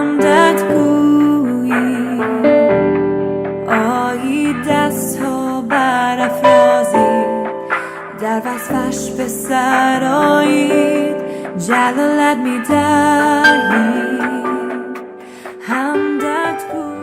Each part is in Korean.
hamdet گویی آیی دست‌ها برافرازید در وصفش به سر آیید جلالت می‌دهید hamdet گویی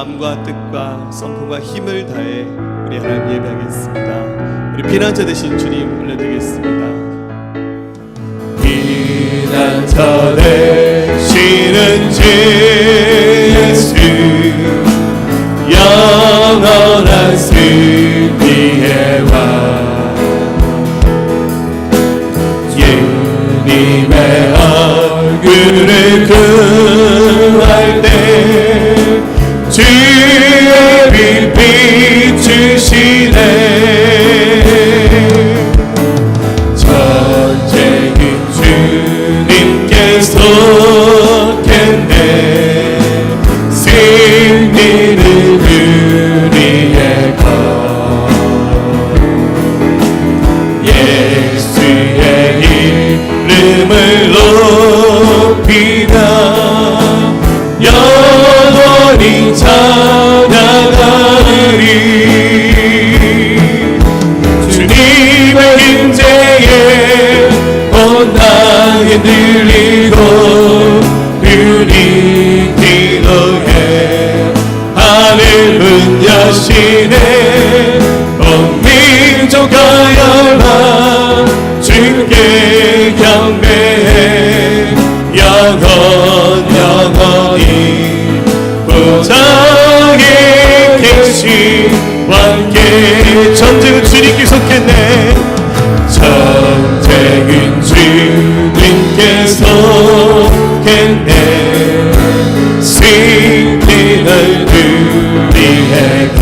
마음과 뜻과 성품과 힘을 다해 우리 하나님 예배하겠습니다. 우리 피난처 되신 주님 올려드리겠습니다. 피난처 되시는 주 예수, 영원한 승리의 왕, 주님의 얼굴을 구할 때 주의 빛 비추시네. 전쟁은 주님께 속했네. 승리는 우리의 것. 예수의 이름을 높이며 영원히 찬양하리. 주님의 임재에 온 땅이 들리고 우리 기도에 하늘문 여시네. 온 민족과 열방 주께 경배해. 영원히 보좌에 계신 왕께. 전쟁은 주님께 속했네. 전쟁은 주님께 속했네. 승리는 우리의 것.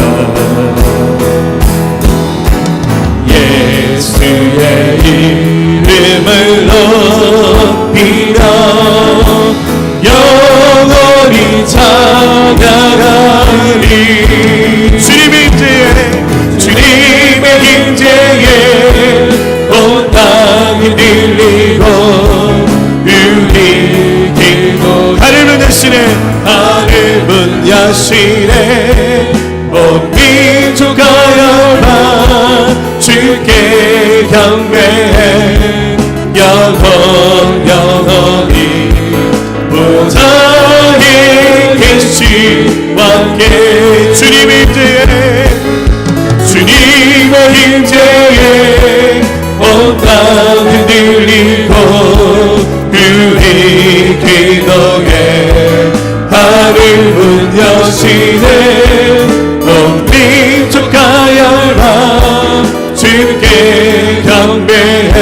예수의 이름을 높이며 영원히 찬양하리. 주님의 임재에 온 땅이 들리고 우리 기도 하늘문 여시네. 하늘문 여시네. 온 민족과 열방 주께 경배해. 영원히 보좌에 계신 왕께. 주님의 임재에 온 땅이 들리고 우리 기도에 하늘문 여시네. 온 민족과 열방 주께 경배해.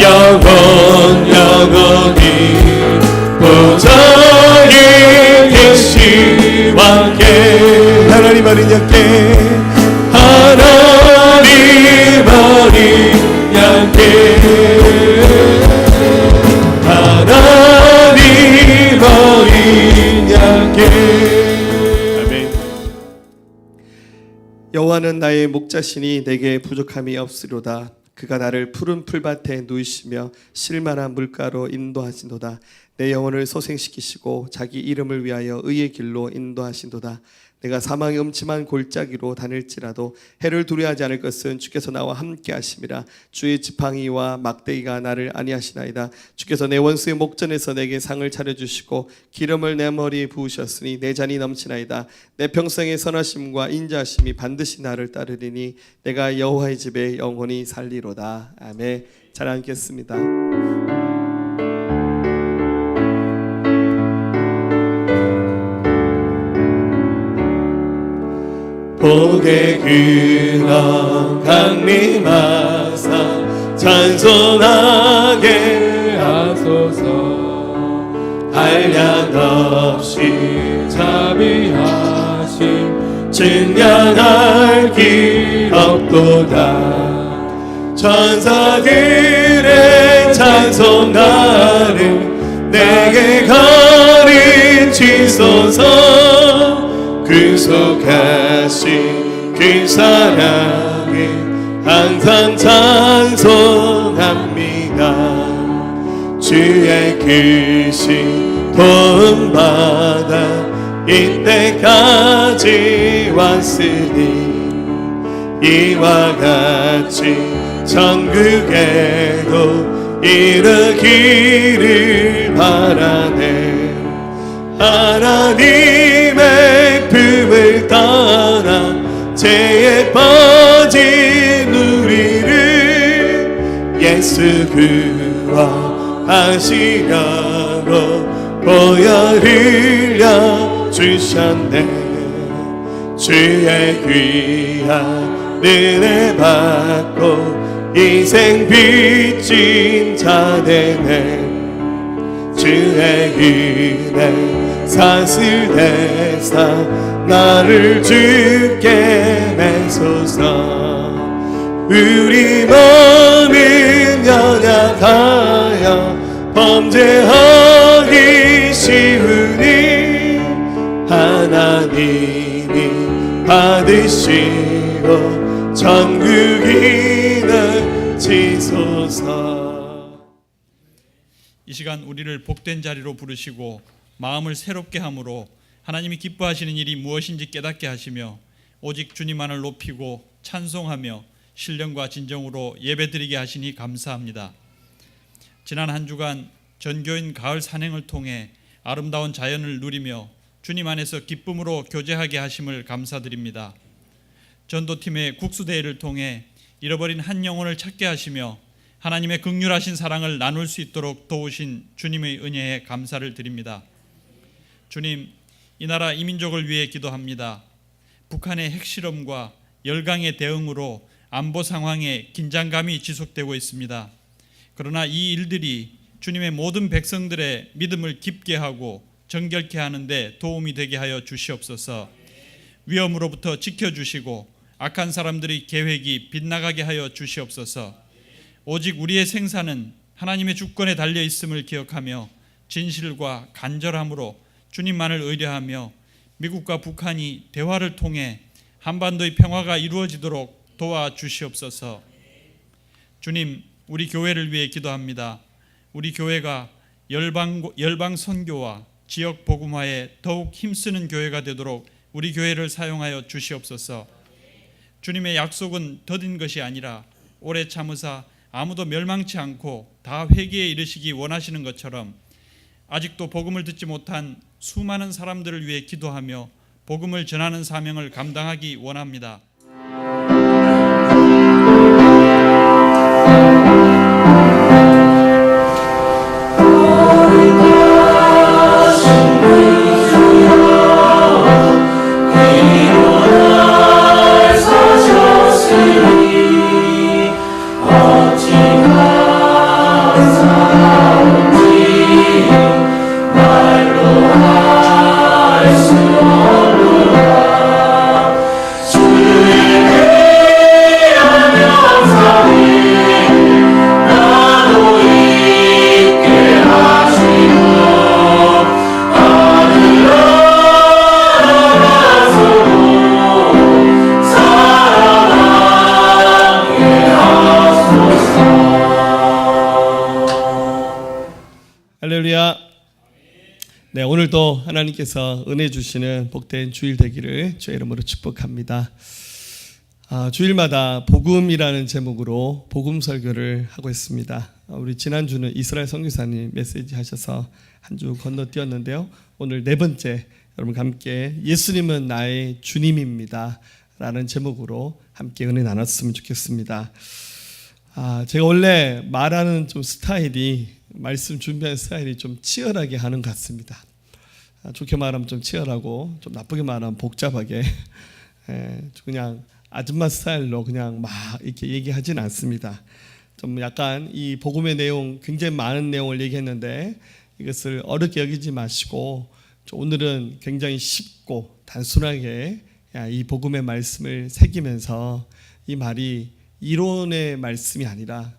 영원히 보좌에 계신 왕께. 하나님 어린 양께. 하나님 어린 양께. 하나님 어린 양께. 아멘. 여호와는 나의 목자시니 내게 부족함이 없으리로다. 그가 나를 푸른 풀밭에 누이시며 쉴만한 물가로 인도하신도다. 내 영혼을 소생시키시고 자기 이름을 위하여 의의 길로 인도하신도다. 내가 사망의 음침한 골짜기로 다닐지라도 해를 두려워하지 않을 것은 주께서 나와 함께 하심이라. 주의 지팡이와 막대기가 나를 안위하시나이다. 주께서 내 원수의 목전에서 내게 상을 차려주시고 기름을 내 머리에 부으셨으니 내 잔이 넘치나이다. 내 평생의 선하심과 인자하심이 반드시 나를 따르리니 내가 여호와의 집에 영원히 살리로다. 아멘. 잘 앉겠습니다. 복의 근원 강림하사 찬송하게 하소서. 한량 없이 자비하심 증량할 길 없도다. 천사들의 찬송가를 내게 가르치소서. 구속하신 그 사랑에 항상 찬송합니다. 주의 크신 도움받아 이때까지 왔으니 이와 같이 천국에도 이르기를 바라네. 하나님의 믿음을 떠나 죄에 빠진 우리를 예수 구원하시려고 보혈 흘려 주셨네. 주의 귀한 은혜 받고 인생 빚진 자 되네. 주의 은혜 사슬대사 나를 주께 매소서. 우리 마음은 연약하여 범죄하기 쉬우니 하나님이 받으시고 천국인을 지소서. 이 시간 우리를 복된 자리로 부르시고 마음을 새롭게 함으로 하나님이 기뻐하시는 일이 무엇인지 깨닫게 하시며 오직 주님만을 높이고 찬송하며 신령과 진정으로 예배드리게 하시니 감사합니다. 지난 한 주간 전교인 가을 산행을 통해 아름다운 자연을 누리며 주님 안에서 기쁨으로 교제하게 하심을 감사드립니다. 전도팀의 국수대회를 통해 잃어버린 한 영혼을 찾게 하시며 하나님의 긍휼하신 사랑을 나눌 수 있도록 도우신 주님의 은혜에 감사를 드립니다. 주님, 이 나라 이민족을 위해 기도합니다. 북한의 핵실험과 열강의 대응으로 안보 상황에 긴장감이 지속되고 있습니다. 그러나 이 일들이 주님의 모든 백성들의 믿음을 깊게 하고 정결케 하는데 도움이 되게 하여 주시옵소서. 위험으로부터 지켜주시고 악한 사람들의 계획이 빗나가게 하여 주시옵소서. 오직 우리의 생사는 하나님의 주권에 달려 있음을 기억하며 진실과 간절함으로 주님만을 의뢰하며 미국과 북한이 대화를 통해 한반도의 평화가 이루어지도록 도와주시옵소서. 주님, 우리 교회를 위해 기도합니다. 우리 교회가 열방 선교와 지역 복음화에 더욱 힘쓰는 교회가 되도록 우리 교회를 사용하여 주시옵소서. 주님의 약속은 더딘 것이 아니라 오래 참으사 아무도 멸망치 않고 다 회개에 이르시기 원하시는 것처럼 아직도 복음을 듣지 못한 수많은 사람들을 위해 기도하며 복음을 전하는 사명을 감당하기 원합니다. 할렐루야. 네, 오늘도 하나님께서 은혜 주시는 복된 주일 되기를 주의 이름으로 축복합니다. 주일마다 복음이라는 제목으로 복음 설교를 하고 있습니다. 우리 지난주는 이스라엘 선교사님 메시지 하셔서 한 주 건너뛰었는데요. 오늘 네 번째 여러분과 함께 예수님은 나의 주님입니다 라는 제목으로 함께 은혜 나눴으면 좋겠습니다. 제가 원래 말하는 좀 스타일이 말씀 준비하는 스타일이 좀 치열하게 하는 것 같습니다. 좋게 말하면 좀 치열하고 좀 나쁘게 말하면 복잡하게 그냥 아줌마 스타일로 그냥 막 이렇게 얘기하진 않습니다. 좀 약간 이 복음의 내용 굉장히 많은 내용을 얘기했는데 이것을 어렵게 여기지 마시고 오늘은 굉장히 쉽고 단순하게 이 복음의 말씀을 새기면서 이 말이 이론의 말씀이 아니라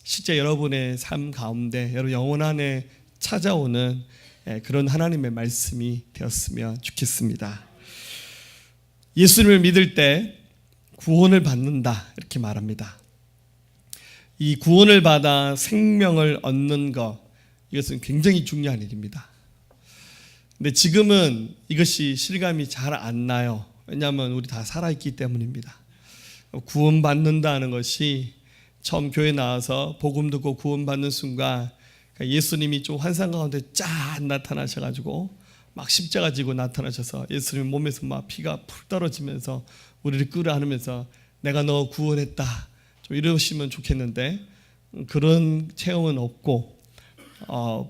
실제 여러분의 삶 가운데 여러분 영혼 안에 찾아오는 그런 하나님의 말씀이 되었으면 좋겠습니다. 예수님을 믿을 때 구원을 받는다 이렇게 말합니다. 이 구원을 받아 생명을 얻는 것, 이것은 굉장히 중요한 일입니다. 근데 지금은 이것이 실감이 잘 안 나요. 왜냐하면 우리 다 살아있기 때문입니다. 구원받는다는 것이 처음 교회 나와서 복음 듣고 구원받는 순간 예수님이 좀 환상 가운데 쫙 나타나셔가지고 막 십자가 지고 나타나셔서 예수님 몸에서 막 피가 풀 떨어지면서 우리를 끌어안으면서 내가 너 구원했다 좀 이러시면 좋겠는데 그런 체험은 없고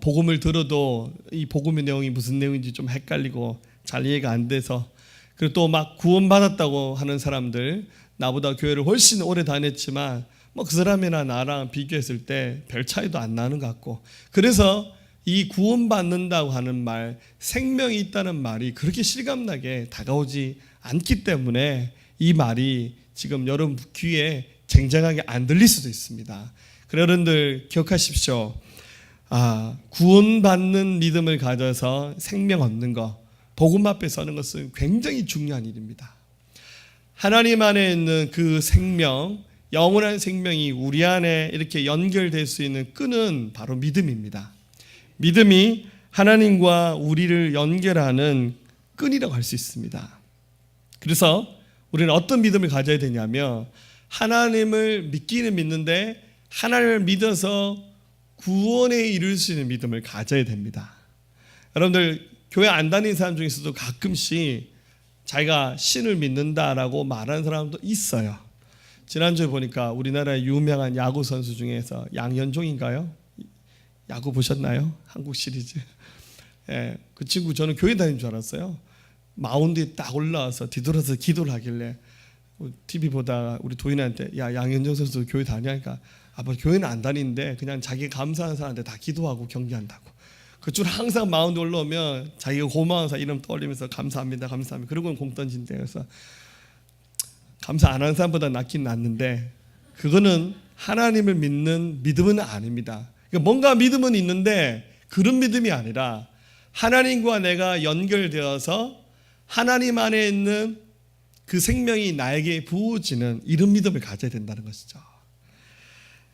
복음을 들어도 이 복음의 내용이 무슨 내용인지 좀 헷갈리고 잘 이해가 안 돼서 그리고 또 막 구원받았다고 하는 사람들 나보다 교회를 훨씬 오래 다녔지만 뭐 그 사람이나 나랑 비교했을 때 별 차이도 안 나는 것 같고 그래서 이 구원받는다고 하는 말 생명이 있다는 말이 그렇게 실감나게 다가오지 않기 때문에 이 말이 지금 여러분 귀에 쟁쟁하게 안 들릴 수도 있습니다. 그래 여러분들 기억하십시오. 구원받는 믿음을 가져서 생명 얻는 것 복음 앞에 서는 것은 굉장히 중요한 일입니다. 하나님 안에 있는 그 생명 영원한 생명이 우리 안에 이렇게 연결될 수 있는 끈은 바로 믿음입니다. 믿음이 하나님과 우리를 연결하는 끈이라고 할 수 있습니다. 그래서 우리는 어떤 믿음을 가져야 되냐면 하나님을 믿기는 믿는데 하나님을 믿어서 구원에 이룰 수 있는 믿음을 가져야 됩니다. 여러분들 교회 안 다니는 사람 중에서도 가끔씩 자기가 신을 믿는다라고 말하는 사람도 있어요. 지난주에 보니까 우리나라의 유명한 야구 선수 중에서 양현종인가요? 야구 보셨나요? 한국 시리즈. 예, 그 친구 저는 교회 다니는 줄 알았어요. 마운드에 딱 올라와서 뒤돌아서 기도를 하길래 TV 보다가 우리 도인한테 야 양현종 선수 교회 다니니까 아빠 교회는 안 다니는데 그냥 자기 감사하는 사람한테 다 기도하고 경기한다고. 그줄 항상 마운드 올라오면 자기가 고마워서 이름 떠올리면서 감사합니다 감사합니다 그러고는 공 던진대요. 그래서 감사 안 하는 사람보다 낫긴 낫는데 그거는 하나님을 믿는 믿음은 아닙니다. 그러니까 뭔가 믿음은 있는데 그런 믿음이 아니라 하나님과 내가 연결되어서 하나님 안에 있는 그 생명이 나에게 부어지는 이런 믿음을 가져야 된다는 것이죠.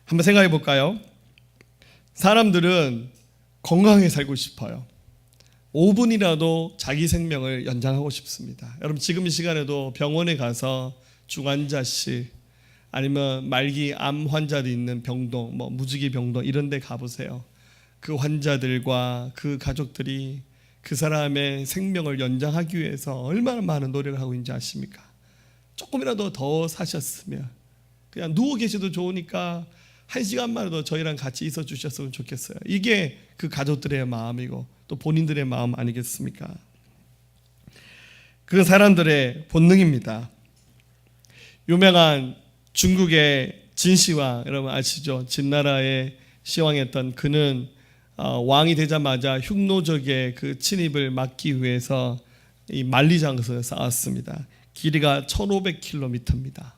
한번 생각해 볼까요? 사람들은 건강하게 살고 싶어요. 5분이라도 자기 생명을 연장하고 싶습니다. 여러분 지금 이 시간에도 병원에 가서 중환자실 아니면 말기 암 환자들이 있는 병동, 뭐 무지개 병동 이런 데 가보세요. 그 환자들과 그 가족들이 그 사람의 생명을 연장하기 위해서 얼마나 많은 노력을 하고 있는지 아십니까? 조금이라도 더 사셨으면 그냥 누워 계셔도 좋으니까 1시간만이라도 저희랑 같이 있어 주셨으면 좋겠어요. 이게 그 가족들의 마음이고 또 본인들의 마음 아니겠습니까? 그 사람들의 본능입니다. 유명한 중국의 진시황 여러분 아시죠? 진나라의 시황했던 그는 왕이 되자마자 흉노적의 그 침입을 막기 위해서 이 만리장성을 쌓았습니다. 길이가 1500km입니다.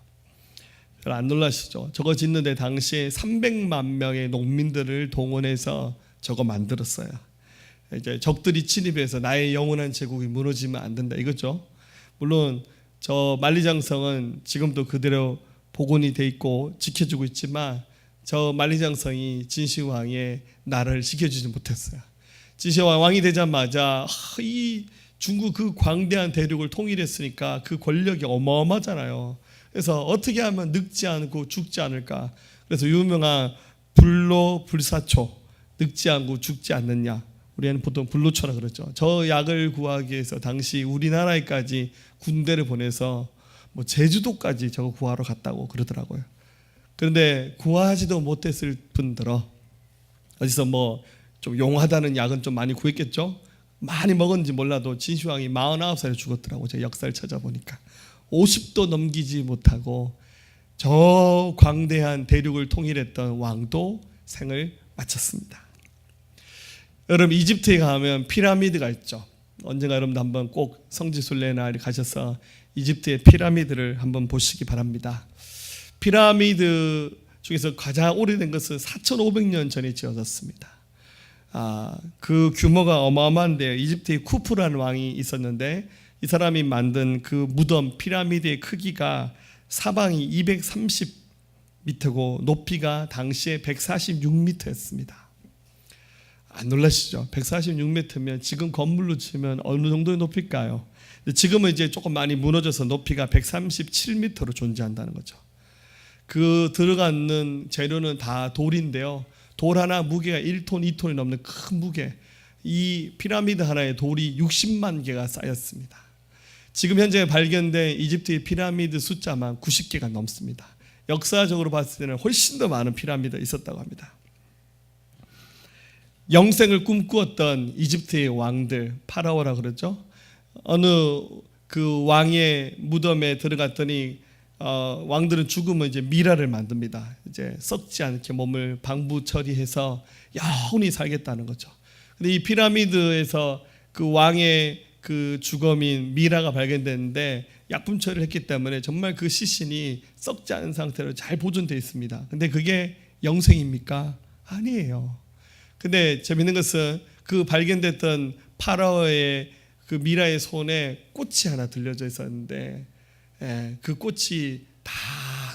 안 놀라시죠? 저거 짓는데 당시에 300만 명의 농민들을 동원해서 저거 만들었어요. 이제 적들이 침입해서 나의 영원한 제국이 무너지면 안 된다 이거죠. 물론 저 만리장성은 지금도 그대로 복원이 돼 있고 지켜주고 있지만 저 만리장성이 진시황의 나라를 지켜주지 못했어요. 진시황 왕이 되자마자 이 중국 그 광대한 대륙을 통일했으니까 그 권력이 어마어마하잖아요. 그래서 어떻게 하면 늙지 않고 죽지 않을까? 그래서 유명한 불로불사초 늙지 않고 죽지 않느냐. 우리는 보통 불로초라 그러죠. 저 약을 구하기 위해서 당시 우리나라에까지 군대를 보내서 뭐 제주도까지 저거 구하러 갔다고 그러더라고요. 그런데 구하지도 못했을 뿐더러 어디서 뭐 좀 용하다는 약은 좀 많이 구했겠죠. 많이 먹었는지 몰라도 진시황이 49살에 죽었더라고요. 제가 역사를 찾아보니까 50도 넘기지 못하고 저 광대한 대륙을 통일했던 왕도 생을 마쳤습니다. 여러분 이집트에 가면 피라미드가 있죠. 언젠가 여러분도 한번 꼭 성지순례나 가셔서 이집트의 피라미드를 한번 보시기 바랍니다. 피라미드 중에서 가장 오래된 것은 4,500년 전에 지어졌습니다. 그 규모가 어마어마한데요. 이집트에 쿠프라는 왕이 있었는데 이 사람이 만든 그 무덤 피라미드의 크기가 사방이 230m고 높이가 당시에 146m였습니다. 안 놀라시죠? 146m면 지금 건물로 치면 어느 정도의 높일까요? 지금은 이제 조금 많이 무너져서 높이가 137m로 존재한다는 거죠. 그 들어가는 재료는 다 돌인데요. 돌 하나 무게가 1톤, 2톤이 넘는 큰 무게. 이 피라미드 하나에 돌이 60만 개가 쌓였습니다. 지금 현재 발견된 이집트의 피라미드 숫자만 90개가 넘습니다. 역사적으로 봤을 때는 훨씬 더 많은 피라미드가 있었다고 합니다. 영생을 꿈꾸었던 이집트의 왕들, 파라오라 그러죠. 어느 그 왕의 무덤에 들어갔더니 왕들은 죽으면 이제 미라를 만듭니다. 이제 썩지 않게 몸을 방부 처리해서 영원히 살겠다는 거죠. 근데 이 피라미드에서 그 왕의 그 주검인 미라가 발견됐는데 약품 처리를 했기 때문에 정말 그 시신이 썩지 않은 상태로 잘 보존되어 있습니다. 근데 그게 영생입니까? 아니에요. 근데 재밌는 것은 그 발견됐던 파라오의 그 미라의 손에 꽃이 하나 들려져 있었는데 그 꽃이 다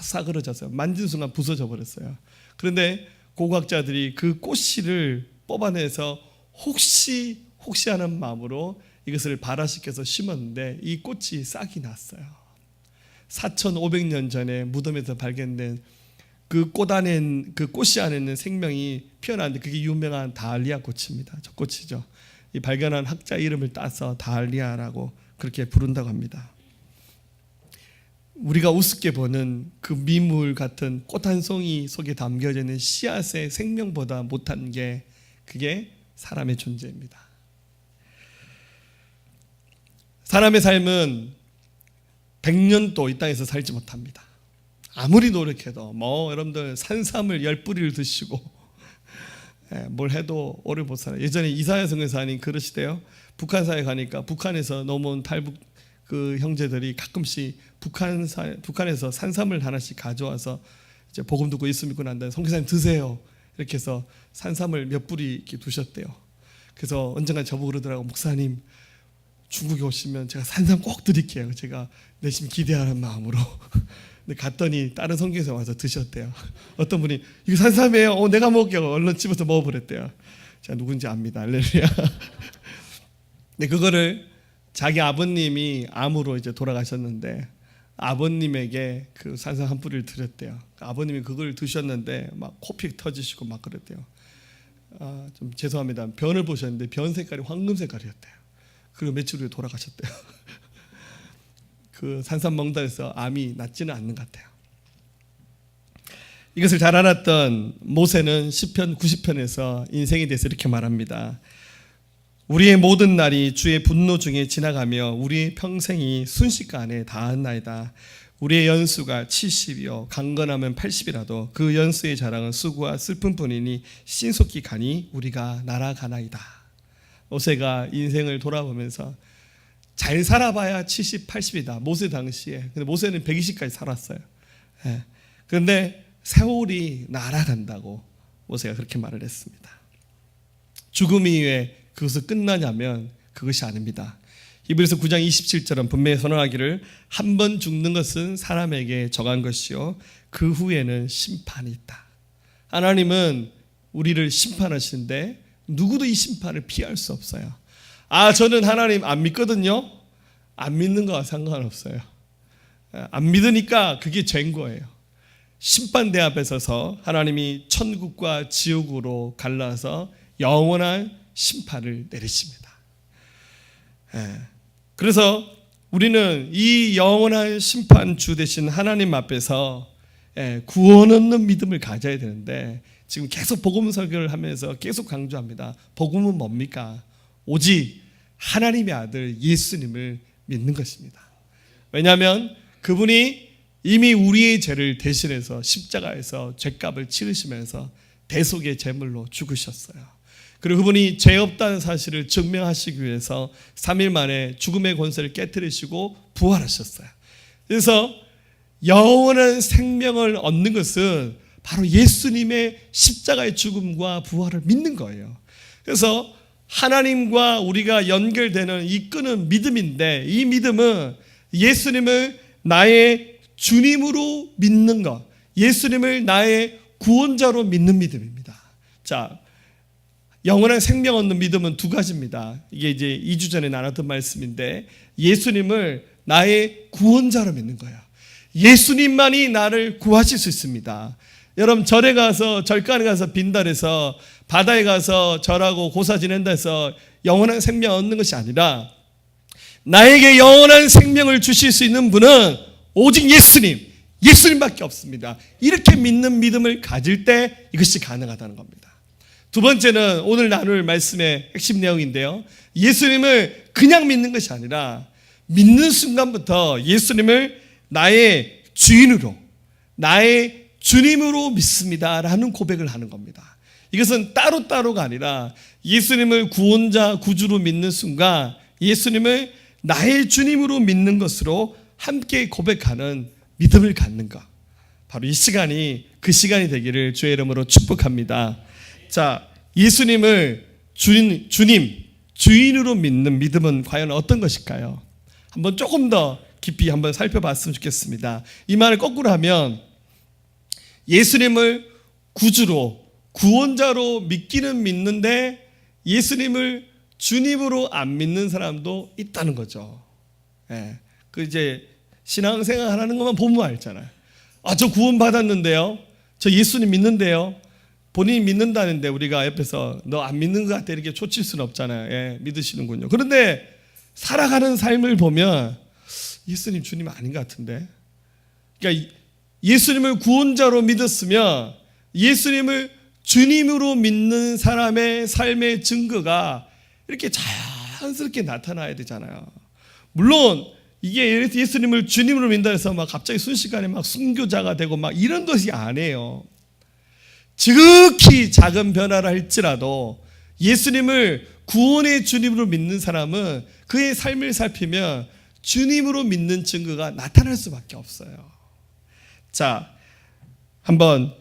싸그러졌어요. 만진 순간 부서져 버렸어요. 그런데 고고학자들이 그 꽃씨를 뽑아내서 혹시 하는 마음으로 이것을 발화시켜서 심었는데 이 꽃이 싹이 났어요. 4,500년 전에 무덤에서 발견된 그 꽃 안에 그 꽃이 안에 있는 생명이 피어났는데 그게 유명한 다알리아 꽃입니다. 저 꽃이죠. 이 발견한 학자 이름을 따서 다알리아라고 그렇게 부른다고 합니다. 우리가 우습게 보는 그 미물 같은 꽃 한 송이 속에 담겨져 있는 씨앗의 생명보다 못한 게 그게 사람의 존재입니다. 사람의 삶은 100년도 이 땅에서 살지 못합니다. 아무리 노력해도 여러분들 산삼을 10뿌리를 드시고 뭘 해도 오래 못 살아요. 예전에 이사야 선교사님 그러시대요. 북한사에 가니까 북한에서 넘어온 탈북 그 형제들이 가끔씩 북한에서 산삼을 하나씩 가져와서 이제 복음 듣고 예수 믿고 난 다음에 선교사님 드세요. 이렇게 해서 산삼을 몇 뿌리 이렇게 두셨대요. 그래서 언젠가 저보고 그러더라고. 목사님 중국에 오시면 제가 산삼 꼭 드릴게요. 제가 내심 기대하는 마음으로. 근데 갔더니 다른 선교사 와서 드셨대요. 어떤 분이 이거 산삼이에요. 내가 먹을게요. 얼른 집어서 먹어버렸대요. 제가 누군지 압니다. 할렐루야. 근데 그거를 자기 아버님이 암으로 이제 돌아가셨는데 아버님에게 그 산삼 한 뿌리를 드렸대요. 아버님이 그걸 드셨는데 막 코피 터지시고 막 그랬대요. 좀 죄송합니다. 변을 보셨는데 변 색깔이 황금 색깔이었대요. 그리고 며칠 후에 돌아가셨대요. 그 산삼 먹는다 해서 암이 낫지는 않는 것 같아요. 이것을 잘 알았던 모세는 시편 90편에서 인생에 대해서 이렇게 말합니다. 우리의 모든 날이 주의 분노 중에 지나가며 우리의 평생이 순식간에 다한나이다. 우리의 연수가 70이요 강건하면 80이라도 그 연수의 자랑은 수고와 슬픔뿐이니 신속히 가니 우리가 날아가나이다. 모세가 인생을 돌아보면서 잘 살아봐야 70, 80이다. 모세 당시에. 근데 모세는 120까지 살았어요. 그런데 세월이 날아간다고 모세가 그렇게 말을 했습니다. 죽음 이후에 그것은 끝나냐면 그것이 아닙니다. 히브리서 9장 27절은 분명히 선언하기를 한 번 죽는 것은 사람에게 정한 것이요 그 후에는 심판이 있다. 하나님은 우리를 심판하시는데 누구도 이 심판을 피할 수 없어요. 저는 하나님 안 믿거든요. 안 믿는 거와 상관없어요. 안 믿으니까 그게 죄인 거예요. 심판대 앞에 서서 하나님이 천국과 지옥으로 갈라서 영원한 심판을 내리십니다. 그래서 우리는 이 영원한 심판주 되신 하나님 앞에서 구원 없는 믿음을 가져야 되는데 지금 계속 복음 설교를 하면서 계속 강조합니다. 복음은 뭡니까? 오직 하나님의 아들 예수님을 믿는 것입니다. 왜냐하면 그분이 이미 우리의 죄를 대신해서 십자가에서 죄값을 치르시면서 대속의 제물로 죽으셨어요. 그리고 그분이 죄 없다는 사실을 증명하시기 위해서 3일 만에 죽음의 권세를 깨뜨리시고 부활하셨어요. 그래서 영원한 생명을 얻는 것은 바로 예수님의 십자가의 죽음과 부활을 믿는 거예요. 그래서 하나님과 우리가 연결되는 이 끈은 믿음인데 이 믿음은 예수님을 나의 주님으로 믿는 것, 예수님을 나의 구원자로 믿는 믿음입니다. 자, 영원한 생명 얻는 믿음은 두 가지입니다. 이게 이제 2주 전에 나눴던 말씀인데 예수님을 나의 구원자로 믿는 거예요. 예수님만이 나를 구하실 수 있습니다. 여러분 절에 가서 절간에 가서 빈달해서 바다에 가서 절하고 고사 지낸다 해서 영원한 생명 얻는 것이 아니라 나에게 영원한 생명을 주실 수 있는 분은 오직 예수님밖에 없습니다. 이렇게 믿는 믿음을 가질 때 이것이 가능하다는 겁니다. 두 번째는 오늘 나눌 말씀의 핵심 내용인데요. 예수님을 그냥 믿는 것이 아니라 믿는 순간부터 예수님을 나의 주인으로, 나의 주님으로 믿습니다라는 고백을 하는 겁니다. 이것은 따로따로가 아니라 예수님을 구원자, 구주로 믿는 순간 예수님을 나의 주님으로 믿는 것으로 함께 고백하는 믿음을 갖는 것. 바로 이 시간이 그 시간이 되기를 주의 이름으로 축복합니다. 자, 예수님을 주님, 주인으로 믿는 믿음은 과연 어떤 것일까요? 한번 조금 더 깊이 한번 살펴봤으면 좋겠습니다. 이 말을 거꾸로 하면 예수님을 구주로, 구원자로 믿기는 믿는데 예수님을 주님으로 안 믿는 사람도 있다는 거죠. 예. 그 이제 신앙생활 하는 것만 보면 알잖아요. 아, 저 구원 받았는데요. 저 예수님 믿는데요. 본인이 믿는다는데 우리가 옆에서 너 안 믿는 것 같아 이렇게 초칠 수는 없잖아요. 예, 믿으시는군요. 그런데 살아가는 삶을 보면 예수님 주님 아닌 것 같은데. 그러니까 예수님을 구원자로 믿었으면 예수님을 주님으로 믿는 사람의 삶의 증거가 이렇게 자연스럽게 나타나야 되잖아요. 물론 이게 예수님을 주님으로 믿는다 해서 막 갑자기 순식간에 막 순교자가 되고 막 이런 것이 아니에요. 지극히 작은 변화를 할지라도 예수님을 구원의 주님으로 믿는 사람은 그의 삶을 살피면 주님으로 믿는 증거가 나타날 수밖에 없어요. 자, 한번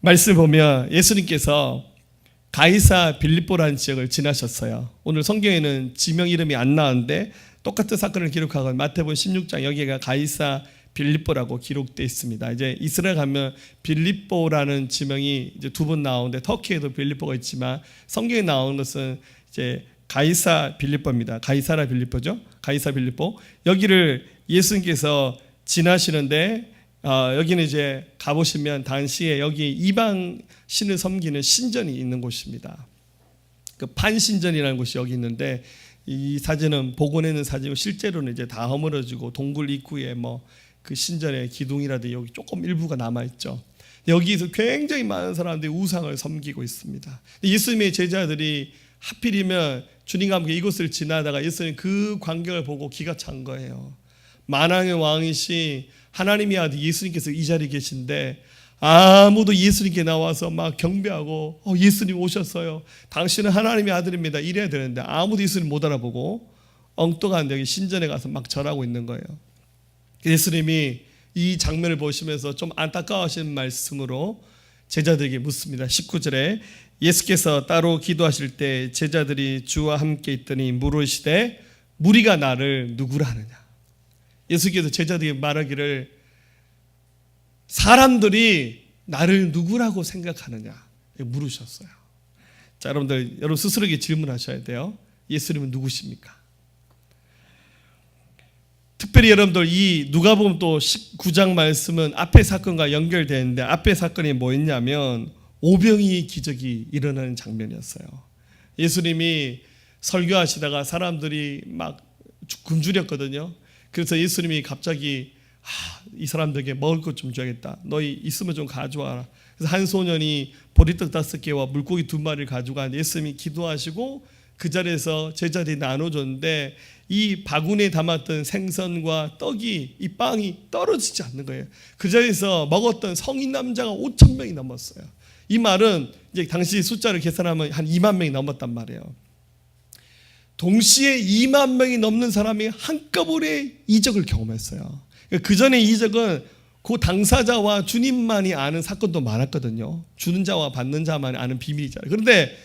말씀 보면 예수님께서 가이사 빌립보라는 지역을 지나셨어요. 오늘 성경에는 지명 이름이 안 나왔는데 똑같은 사건을 기록하고 마태복음 16장 여기가 가이사 빌립보라고 기록되어 있습니다. 이제 이스라엘 가면 빌립보라는 지명이 이제 두 번 나오는데 터키에도 빌립보가 있지만 성경에 나오는 것은 이제 가이사 빌립보입니다. 가이사라 빌립보죠. 가이사 빌립보. 여기를 예수님께서 지나시는데 여기는 이제 가보시면 당시에 여기 이방 신을 섬기는 신전이 있는 곳입니다. 그 판신전이라는 곳이 여기 있는데 이 사진은 복원해낸 사진이고 실제로는 이제 다 허물어지고 동굴 입구에 뭐 그 신전의 기둥이라든지 여기 조금 일부가 남아 있죠. 여기서 굉장히 많은 사람들이 우상을 섬기고 있습니다. 예수님의 제자들이 하필이면 주님과 함께 이곳을 지나다가 예수님 그 광경을 보고 기가 찬 거예요. 만왕의 왕이시 하나님의 아들 예수님께서 이 자리에 계신데 아무도 예수님께 나와서 막 경배하고 예수님 오셨어요. 당신은 하나님의 아들입니다. 이래야 되는데 아무도 예수님 못 알아보고 엉뚱한 여기 신전에 가서 막 절하고 있는 거예요. 예수님이 이 장면을 보시면서 좀 안타까워하시는 말씀으로 제자들에게 묻습니다. 19절에 예수께서 따로 기도하실 때 제자들이 주와 함께 있더니 물으시되 무리가 나를 누구라 하느냐. 예수께서 제자들에게 말하기를 사람들이 나를 누구라고 생각하느냐 물으셨어요. 자, 여러분 스스로에게 질문하셔야 돼요. 예수님은 누구십니까? 특별히 여러분들 이 누가복음 또 19장 말씀은 앞의 사건과 연결되는데 앞의 사건이 뭐였냐면 오병이의 기적이 일어나는 장면이었어요. 예수님이 설교하시다가 사람들이 막 굶주렸거든요. 그래서 예수님이 갑자기 이 사람들에게 먹을 것 좀 줘야겠다. 너희 있으면 좀 가져와라. 그래서 한 소년이 보리떡 5개와 물고기 2마리를 가져간 예수님이 기도하시고 그 자리에서 제자들이 나눠줬는데 이 바구니에 담았던 생선과 떡이 이 빵이 떨어지지 않는 거예요. 그 자리에서 먹었던 성인 남자가 5,000명이 넘었어요. 이 말은 이제 당시 숫자를 계산하면 한 2만 명이 넘었단 말이에요. 동시에 2만 명이 넘는 사람이 한꺼번에 이적을 경험했어요. 그 전에 이적은 그 당사자와 주님만이 아는 사건도 많았거든요. 주는 자와 받는 자만 아는 비밀이잖아요. 그런데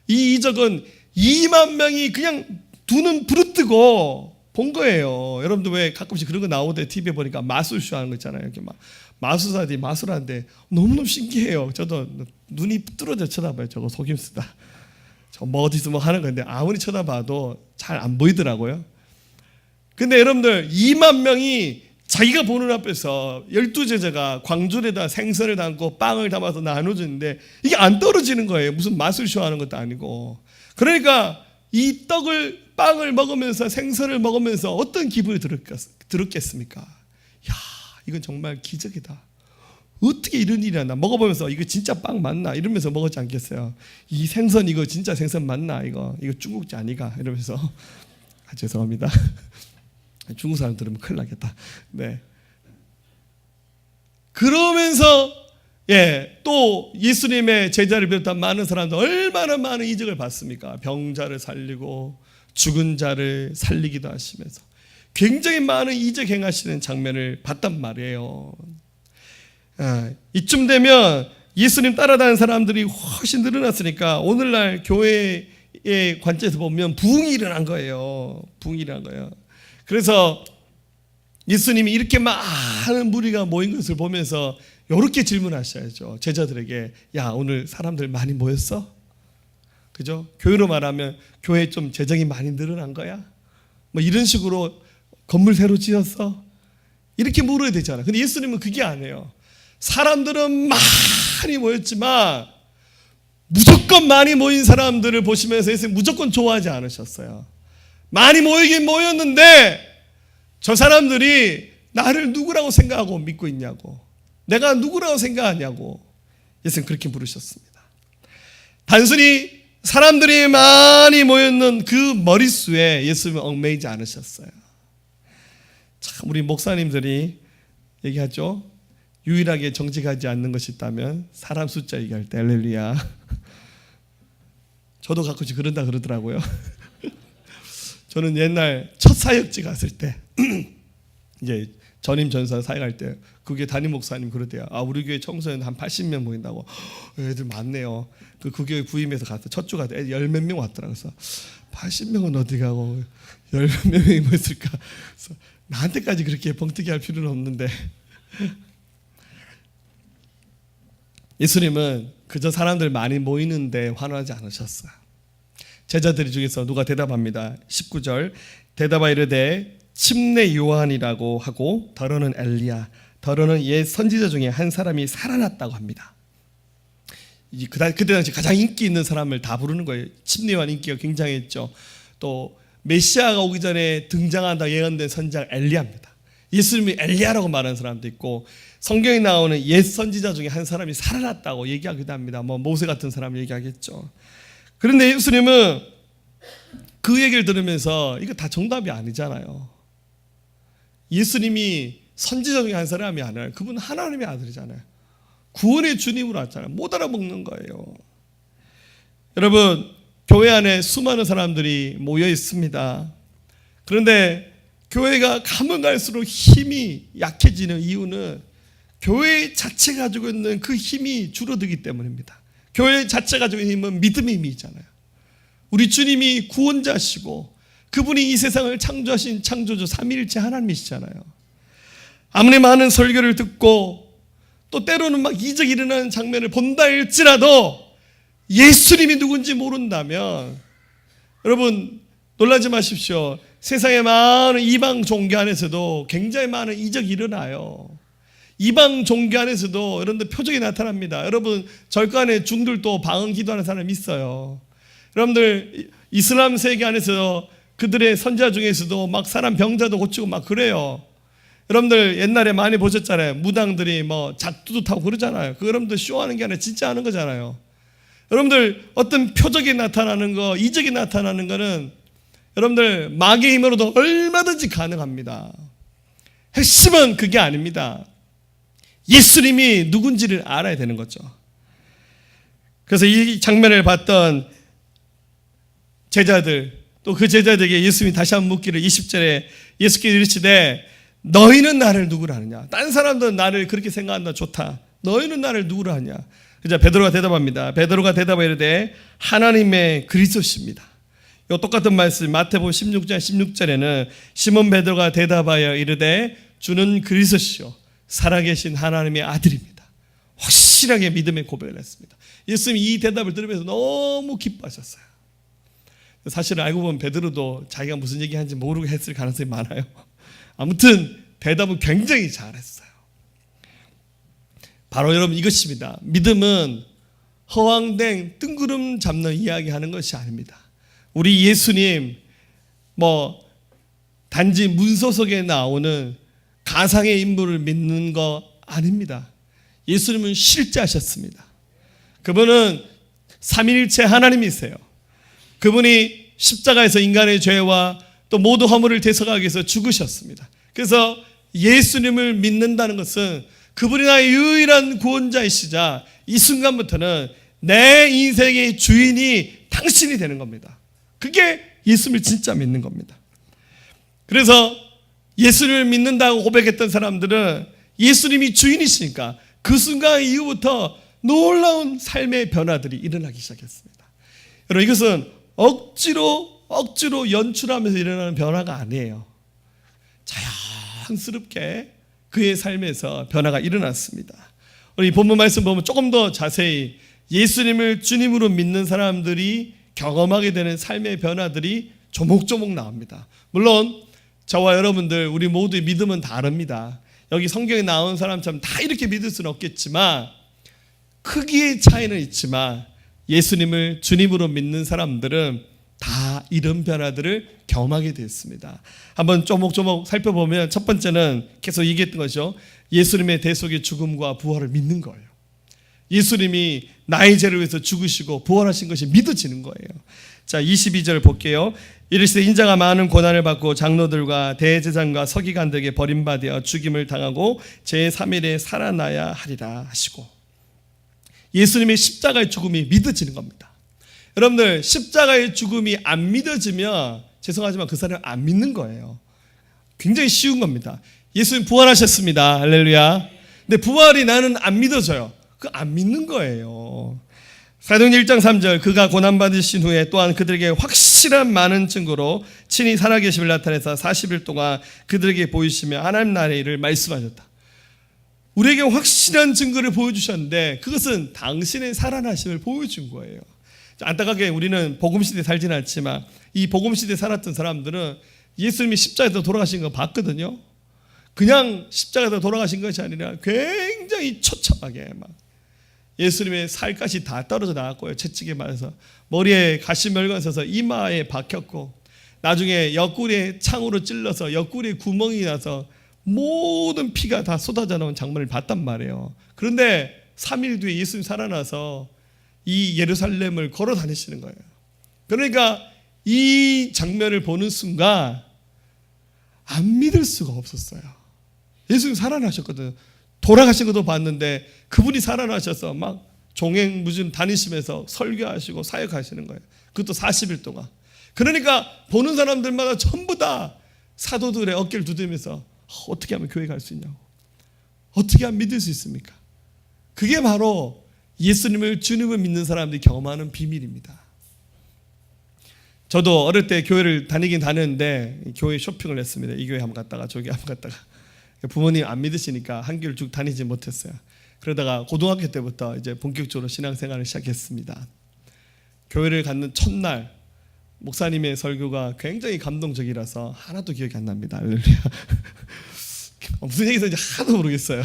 이 이적은 2만 명이 그냥 두 눈 부릅뜨고 본 거예요. 여러분들 왜 가끔씩 그런 거 나오대 TV에 보니까 마술쇼 하는 거 있잖아요. 이렇게 막 마술사들이 마술하는데 너무너무 신기해요. 저도 눈이 뚫어져 쳐다봐요. 저거 속임수다. 저 뭐 어디서 뭐 하는 건데 아무리 쳐다봐도 잘 안 보이더라고요. 근데 여러분들 2만 명이 자기가 보는 앞에서 12제자가 광줄에다 생선을 담고 빵을 담아서 나눠주는데 이게 안 떨어지는 거예요. 무슨 맛을 쇼하는 것도 아니고. 그러니까 이 빵을 먹으면서 생선을 먹으면서 어떤 기분이 들었겠습니까? 야, 이건 정말 기적이다. 어떻게 이런 일이 하나? 먹어보면서 이거 진짜 빵 맞나? 이러면서 먹었지 않겠어요? 이 생선 이거 진짜 생선 맞나? 이거 중국제 아니가? 이러면서 죄송합니다. 중국 사람 들으면 큰일 나겠다. 네. 그러면서 또 예수님의 제자를 비롯한 많은 사람들 얼마나 많은 이적을 받습니까? 병자를 살리고 죽은 자를 살리기도 하시면서 굉장히 많은 이적 행하시는 장면을 봤단 말이에요. 이쯤 되면 예수님 따라다니는 사람들이 훨씬 늘어났으니까 오늘날 교회의 관점에서 보면 부흥이 일어난 거예요. 부흥이 일어난 거예요. 그래서 예수님이 이렇게 많은 무리가 모인 것을 보면서 이렇게 질문하셔야죠. 제자들에게, 야, 오늘 사람들 많이 모였어? 그죠? 교회로 말하면 교회에 좀 재정이 많이 늘어난 거야? 뭐 이런 식으로 건물 새로 지었어? 이렇게 물어야 되잖아. 근데 예수님은 그게 아니에요. 사람들은 많이 모였지만 무조건 많이 모인 사람들을 보시면서 예수님 무조건 좋아하지 않으셨어요. 많이 모이긴 모였는데 저 사람들이 나를 누구라고 생각하고 믿고 있냐고, 내가 누구라고 생각하냐고 예수님 그렇게 물으셨습니다. 단순히 사람들이 많이 모였는 그 머릿수에 예수님은 얽매이지 않으셨어요. 참 우리 목사님들이 얘기하죠. 유일하게 정직하지 않는 것이 있다면 사람 숫자 얘기할 때 할렐루야. 저도 가끔씩 그런다 그러더라고요. 저는 옛날 첫 사역지 갔을 때 이제 전임 전사 사역할 때 그게 담임 목사님 그러대요. 아, 우리 교회 청소년 한 80명 모인다고. 애들 많네요. 그 교회 부임해서 갔어. 첫 주 갔다. 애들 10몇 명 왔더라고요. 그래서 80명은 어디 가고 10몇 명이 뭐 있을까. 그래서 나한테까지 그렇게 벙뜨기 할 필요는 없는데 예수님은 그저 사람들 많이 모이는데 환호하지 않으셨어요. 제자들 중에서 누가 대답합니다. 19절 대답하여 이르되 침례 요한이라고 하고 더러는 엘리야, 더러는 옛 선지자 중에 한 사람이 살아났다고 합니다. 그때 당시 가장 인기 있는 사람을 다 부르는 거예요. 침례 요한 인기가 굉장했죠. 또 메시아가 오기 전에 등장한다 예언된 선지자 엘리야입니다. 예수님이 엘리야라고 말하는 사람도 있고 성경에 나오는 옛 선지자 중에 한 사람이 살아났다고 얘기하기도 합니다. 뭐 모세 같은 사람을 얘기하겠죠. 그런데 예수님은 그 얘기를 들으면서 이거 다 정답이 아니잖아요. 예수님이 선지자 중에 한 사람이 아니라 그분 하나님의 아들이잖아요. 구원의 주님으로 왔잖아요. 못 알아먹는 거예요. 여러분, 교회 안에 수많은 사람들이 모여 있습니다. 그런데 교회가 가면 갈수록 힘이 약해지는 이유는 교회 자체가 가지고 있는 그 힘이 줄어들기 때문입니다. 교회 자체가 가지고 있는 힘은 믿음의 힘이잖아요. 우리 주님이 구원자시고 그분이 이 세상을 창조하신 창조주 삼위일체 하나님이시잖아요. 아무리 많은 설교를 듣고 또 때로는 막 이적이 일어나는 장면을 본다 할지라도 예수님이 누군지 모른다면 여러분 놀라지 마십시오. 세상에 많은 이방 종교 안에서도 굉장히 많은 이적이 일어나요. 이방 종교 안에서도 여러분들 표적이 나타납니다. 여러분 절간에 중들도 방언 기도하는 사람이 있어요. 여러분들 이슬람 세계 안에서 그들의 선지자 중에서도 막 사람 병자도 고치고 막 그래요. 여러분들 옛날에 많이 보셨잖아요. 무당들이 뭐 작두도 타고 그러잖아요. 그 여러분들 쇼하는 게 아니라 진짜 하는 거잖아요. 여러분들 어떤 표적이 나타나는 거, 이적이 나타나는 거는 여러분들 마귀의 힘으로도 얼마든지 가능합니다. 핵심은 그게 아닙니다. 예수님이 누군지를 알아야 되는 거죠. 그래서 이 장면을 봤던 제자들, 또 그 제자들에게 예수님이 다시 한번 묻기를 20절에 예수께서 이르시되 너희는 나를 누구라 하느냐. 딴 사람들은 나를 그렇게 생각한다. 좋다. 너희는 나를 누구라 하냐. 그자 베드로가 대답합니다. 베드로가 대답하여 이르되 하나님의 그리스도십니다. 이 똑같은 말씀 마태복음 16장 16절에는 시몬 베드로가 대답하여 이르되 주는 그리스도시요 살아계신 하나님의 아들입니다. 확실하게 믿음의 고백을 했습니다. 예수님이 이 대답을 들으면서 너무 기뻐하셨어요. 사실은 알고 보면 베드로도 자기가 무슨 얘기하는지 모르고 했을 가능성이 많아요. 아무튼 대답은 굉장히 잘했어요. 바로 여러분 이것입니다. 믿음은 허황된 뜬구름 잡는 이야기 하는 것이 아닙니다. 우리 예수님 단지 문서 속에 나오는 가상의 인물을 믿는 거 아닙니다. 예수님은 실제 하셨습니다. 그분은 삼위일체 하나님이세요. 그분이 십자가에서 인간의 죄와 또 모든 허물을 대속하기 위해서 죽으셨습니다. 그래서 예수님을 믿는다는 것은 그분이 나의 유일한 구원자이시자 이 순간부터는 내 인생의 주인이 당신이 되는 겁니다. 그게 예수님을 진짜 믿는 겁니다. 그래서 예수님을 믿는다고 고백했던 사람들은 예수님이 주인이시니까 그 순간 이후부터 놀라운 삶의 변화들이 일어나기 시작했습니다. 여러분 이것은 억지로 연출하면서 일어나는 변화가 아니에요. 자연스럽게 그의 삶에서 변화가 일어났습니다. 우리 본문 말씀 보면 조금 더 자세히 예수님을 주님으로 믿는 사람들이 경험하게 되는 삶의 변화들이 조목조목 나옵니다. 물론 저와 여러분들 우리 모두의 믿음은 다릅니다. 여기 성경에 나온 사람처럼 다 이렇게 믿을 수는 없겠지만 크기의 차이는 있지만 예수님을 주님으로 믿는 사람들은 다 이런 변화들을 경험하게 됐습니다. 한번 조목조목 살펴보면 첫 번째는 계속 얘기했던 것이죠. 예수님의 대속의 죽음과 부활을 믿는 거예요. 예수님이 나의 죄를 위해서 죽으시고 부활하신 것이 믿어지는 거예요. 자, 22절 볼게요. 이르시되 인자가 많은 고난을 받고 장로들과 대제사장과 서기관들에게 버림받아 죽임을 당하고 제3일에 살아나야 하리라 하시고, 예수님의 십자가의 죽음이 믿어지는 겁니다. 여러분들 십자가의 죽음이 안 믿어지면 죄송하지만 그 사람을 안 믿는 거예요. 굉장히 쉬운 겁니다. 예수님 부활하셨습니다. 할렐루야. 근데 부활이 나는 안 믿어져요. 그 안 믿는 거예요. 사도행전 1장 3절 그가 고난받으신 후에 또한 그들에게 확실한 많은 증거로 친히 살아계심을 나타내서 40일 동안 그들에게 보이시며 하나님 나라의 일을 말씀하셨다. 우리에게 확실한 증거를 보여주셨는데 그것은 당신의 살아나심을 보여준 거예요. 안타깝게 우리는 복음시대에 살지는 않지만 이 복음시대에 살았던 사람들은 예수님이 십자가에서 돌아가신 거 봤거든요. 그냥 십자가에서 돌아가신 것이 아니라 굉장히 처참하게 막 예수님의 살갗이 다 떨어져 나왔고요. 채찍에 맞아서 머리에 가시멸관 서서 이마에 박혔고 나중에 옆구리에 창으로 찔러서 옆구리에 구멍이 나서 모든 피가 다 쏟아져 나온 장면을 봤단 말이에요. 그런데 3일 뒤에 예수님 살아나서 이 예루살렘을 걸어 다니시는 거예요. 그러니까 이 장면을 보는 순간 안 믿을 수가 없었어요. 예수님 살아나셨거든. 돌아가신 것도 봤는데 그분이 살아나셔서 막 종횡무진 다니시면서 설교하시고 사역하시는 거예요. 그것도 40일 동안. 그러니까 보는 사람들마다 전부 다 사도들의 어깨를 두드리면서 어떻게 하면 교회 갈 수 있냐고, 어떻게 하면 믿을 수 있습니까? 그게 바로 예수님을 주님을 믿는 사람들이 경험하는 비밀입니다. 저도 어릴 때 교회를 다니긴 다녔는데 교회 쇼핑을 했습니다. 이 교회 한번 갔다가 저기 한번 갔다가 부모님 안 믿으시니까 한 교회를 쭉 다니지 못했어요. 그러다가 고등학교 때부터 이제 본격적으로 신앙생활을 시작했습니다. 교회를 갖는 첫날 목사님의 설교가 굉장히 감동적이라서 하나도 기억이 안 납니다. 할렐루야. 무슨 얘기인지 하나도 모르겠어요.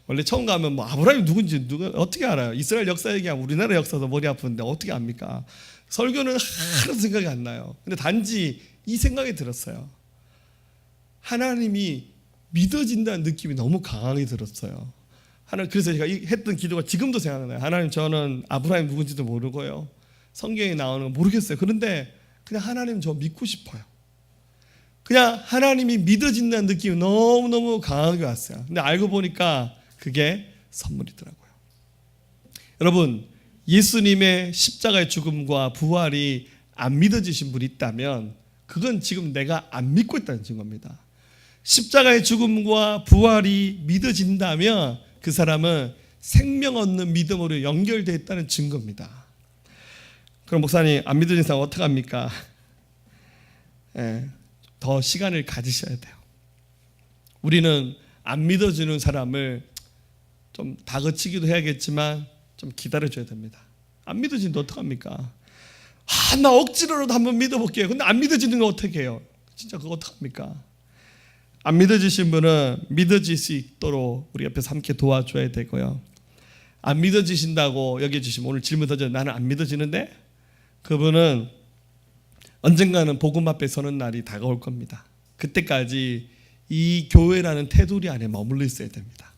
원래 처음 가면 아브라함이 누군지 누가 어떻게 알아요? 이스라엘 역사 얘기하면 우리나라 역사도 머리 아픈데 어떻게 압니까? 설교는 하나도 생각이 안 나요. 근데 단지 이 생각이 들었어요. 하나님이 믿어진다는 느낌이 너무 강하게 들었어요. 그래서 제가 했던 기도가 지금도 생각나요. 하나님, 저는 아브라함이 누군지도 모르고요, 성경에 나오는 거 모르겠어요. 그런데 그냥 하나님 저 믿고 싶어요. 그냥 하나님이 믿어진다는 느낌이 너무너무 강하게 왔어요. 근데 알고 보니까 그게 선물이더라고요. 여러분, 예수님의 십자가의 죽음과 부활이 안 믿어지신 분이 있다면 그건 지금 내가 안 믿고 있다는 증거입니다. 십자가의 죽음과 부활이 믿어진다면 그 사람은 생명 얻는 믿음으로 연결되어 있다는 증거입니다. 그럼 목사님, 안 믿어진 사람 어떻게 합니까? 더 시간을 가지셔야 돼요. 우리는 안 믿어지는 사람을 좀 다그치기도 해야겠지만 좀 기다려줘야 됩니다. 안 믿어지는데 어떡합니까? 나 억지로라도 한번 믿어볼게요. 근데 안 믿어지는 거 어떻게 해요? 진짜 그거 어떡합니까? 안 믿어지신 분은 믿어질 수 있도록 우리 옆에서 함께 도와줘야 되고요. 안 믿어지신다고 여겨주시면 오늘 질문 던져 나는 안 믿어지는데 그분은 언젠가는 복음 앞에 서는 날이 다가올 겁니다. 그때까지 이 교회라는 테두리 안에 머물러 있어야 됩니다.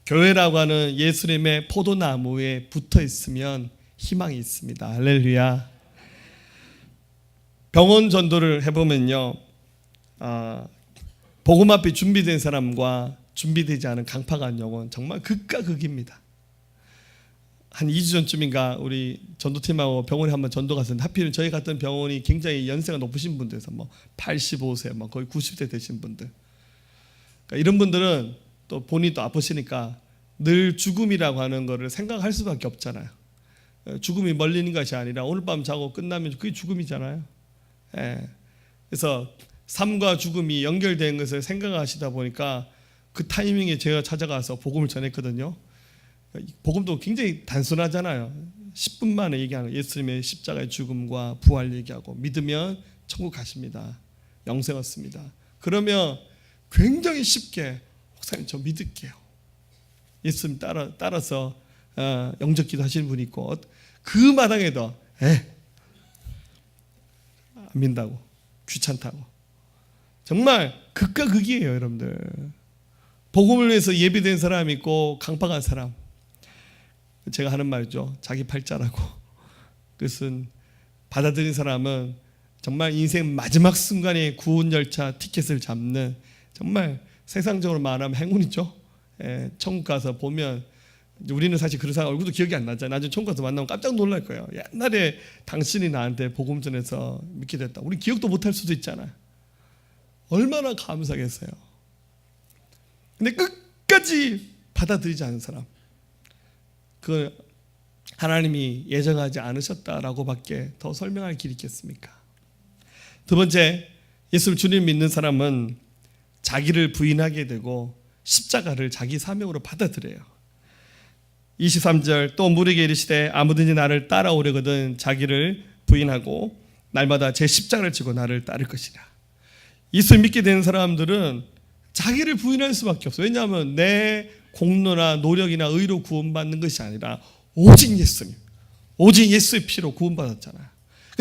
교회라고 하는 예수님의 포도나무에 붙어 있으면 희망이 있습니다. 할렐루야. 병원 전도를 해보면요, 복음 앞에 준비된 사람과 준비되지 않은 강팍한 영혼 정말 극과 극입니다. 한 2주 전쯤인가 우리 전도팀하고 병원에 한번 전도 갔었는데 하필 저희 갔던 병원이 굉장히 연세가 높으신 분들에서 뭐 85세, 뭐 거의 90세 되신 분들. 그러니까 이런 분들은 또 본인이 또 아프시니까 늘 죽음이라고 하는 거를 생각할 수밖에 없잖아요. 죽음이 멀리 있는 것이 아니라 오늘 밤 자고 끝나면 그게 죽음이잖아요. 그래서 삶과 죽음이 연결된 것을 생각하시다 보니까 그 타이밍에 제가 찾아가서 복음을 전했거든요. 복음도 굉장히 단순하잖아요. 10분 만에 얘기하는 예수님의 십자가의 죽음과 부활 얘기하고 믿으면 천국 가십니다. 영생 얻습니다. 그러면 굉장히 쉽게 목사님 저 믿을게요. 예수님 따라서 영접기도 하시는 분이 있고 그 마당에도 안 믿는다고 귀찮다고 정말 극과 극이에요. 여러분들 복음을 위해서 예비된 사람이 있고 강팍한 사람. 제가 하는 말이죠. 자기 팔자라고. 그것은 받아들인 사람은 정말 인생 마지막 순간에 구원 열차 티켓을 잡는 정말 세상적으로 말하면 행운이죠. 천국 가서 보면 우리는 사실 그런 사람 얼굴도 기억이 안 나잖아요. 나중에 천국 가서 만나면 깜짝 놀랄 거예요. 옛날에 당신이 나한테 복음 전해서 믿게 됐다. 우리 기억도 못할 수도 있잖아요. 얼마나 감사하겠어요. 근데 끝까지 받아들이지 않은 사람, 그 하나님이 예정하지 않으셨다라고밖에 더 설명할 길이 있겠습니까? 두 번째, 예수를 주님 믿는 사람은 자기를 부인하게 되고 십자가를 자기 사명으로 받아들여요. 23절 또 무리에게 이르시되 아무든지 나를 따라오려거든 자기를 부인하고 날마다 제 십자가를 지고 나를 따를 것이라. 예수를 믿게 되는 사람들은 자기를 부인할 수밖에 없어요. 왜냐하면 내 공로나 노력이나 의로 구원받는 것이 아니라 오직 예수님, 오직 예수의 피로 구원받았잖아요.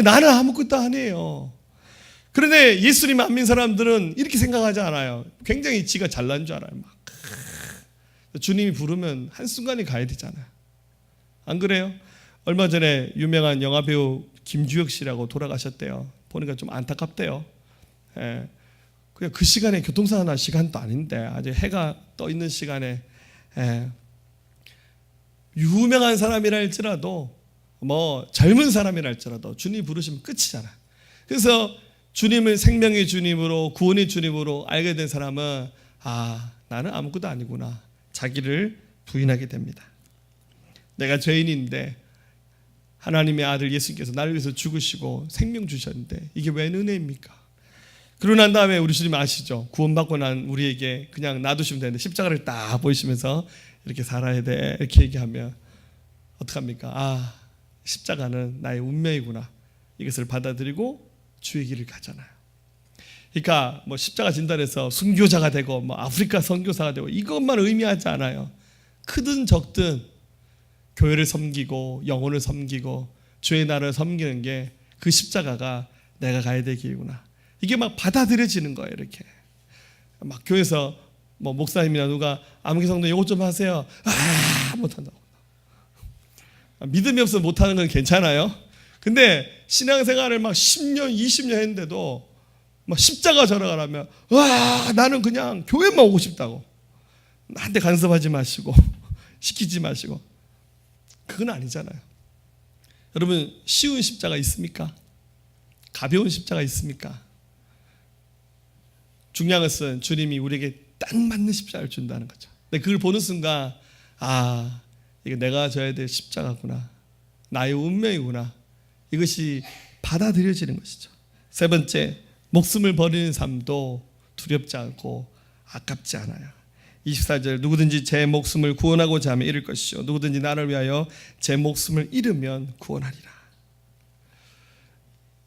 나는 아무것도 안 해요. 그런데 예수님 안 믿는 사람들은 이렇게 생각하지 않아요. 굉장히 지가 잘난 줄 알아요. 막 주님이 부르면 한순간에 가야 되잖아요. 안 그래요? 얼마 전에 유명한 영화배우 김주혁 씨라고 돌아가셨대요. 보니까 좀 안타깝대요. 그냥 그 시간에 교통사고 날 시간도 아닌데 아직 해가 떠 있는 시간에 유명한 사람이라 할지라도 뭐 젊은 사람이라 할지라도 주님 부르시면 끝이잖아요. 그래서 주님을 생명의 주님으로 구원의 주님으로 알게 된 사람은 나는 아무것도 아니구나. 자기를 부인하게 됩니다. 내가 죄인인데 하나님의 아들 예수님께서 나를 위해서 죽으시고 생명 주셨는데 이게 웬 은혜입니까? 그러고 난 다음에 우리 주님 아시죠? 구원받고 난 우리에게 그냥 놔두시면 되는데 십자가를 딱 보이시면서 이렇게 살아야 돼 이렇게 얘기하면 어떡합니까? 십자가는 나의 운명이구나. 이것을 받아들이고 주의 길을 가잖아요. 그러니까 뭐 십자가 진단해서 순교자가 되고 뭐 아프리카 선교사가 되고 이것만 의미하지 않아요. 크든 적든 교회를 섬기고 영혼을 섬기고 주의 나라를 섬기는 게 그 십자가가 내가 가야 될 길이구나. 이게 막 받아들여지는 거예요. 이렇게 막 교회에서 뭐 목사님이나 누가 아무개 성도 이것 좀 하세요. 못한다고. 믿음이 없어서 못하는 건 괜찮아요. 근데 신앙생활을 막 10년 20년 했는데도 막 십자가 절하라면 나는 그냥 교회만 오고 싶다고. 나한테 간섭하지 마시고 시키지 마시고. 그건 아니잖아요. 여러분 쉬운 십자가 있습니까? 가벼운 십자가 있습니까? 중요한 것은 주님이 우리에게 딱 맞는 십자가를 준다는 거죠. 근데 그걸 보는 순간 이게 내가 져야 될 십자가구나. 나의 운명이구나. 이것이 받아들여지는 것이죠. 세 번째, 목숨을 버리는 삶도 두렵지 않고 아깝지 않아요. 24절 누구든지 제 목숨을 구원하고자 하면 잃을 것이요 누구든지 나를 위하여 제 목숨을 잃으면 구원하리라.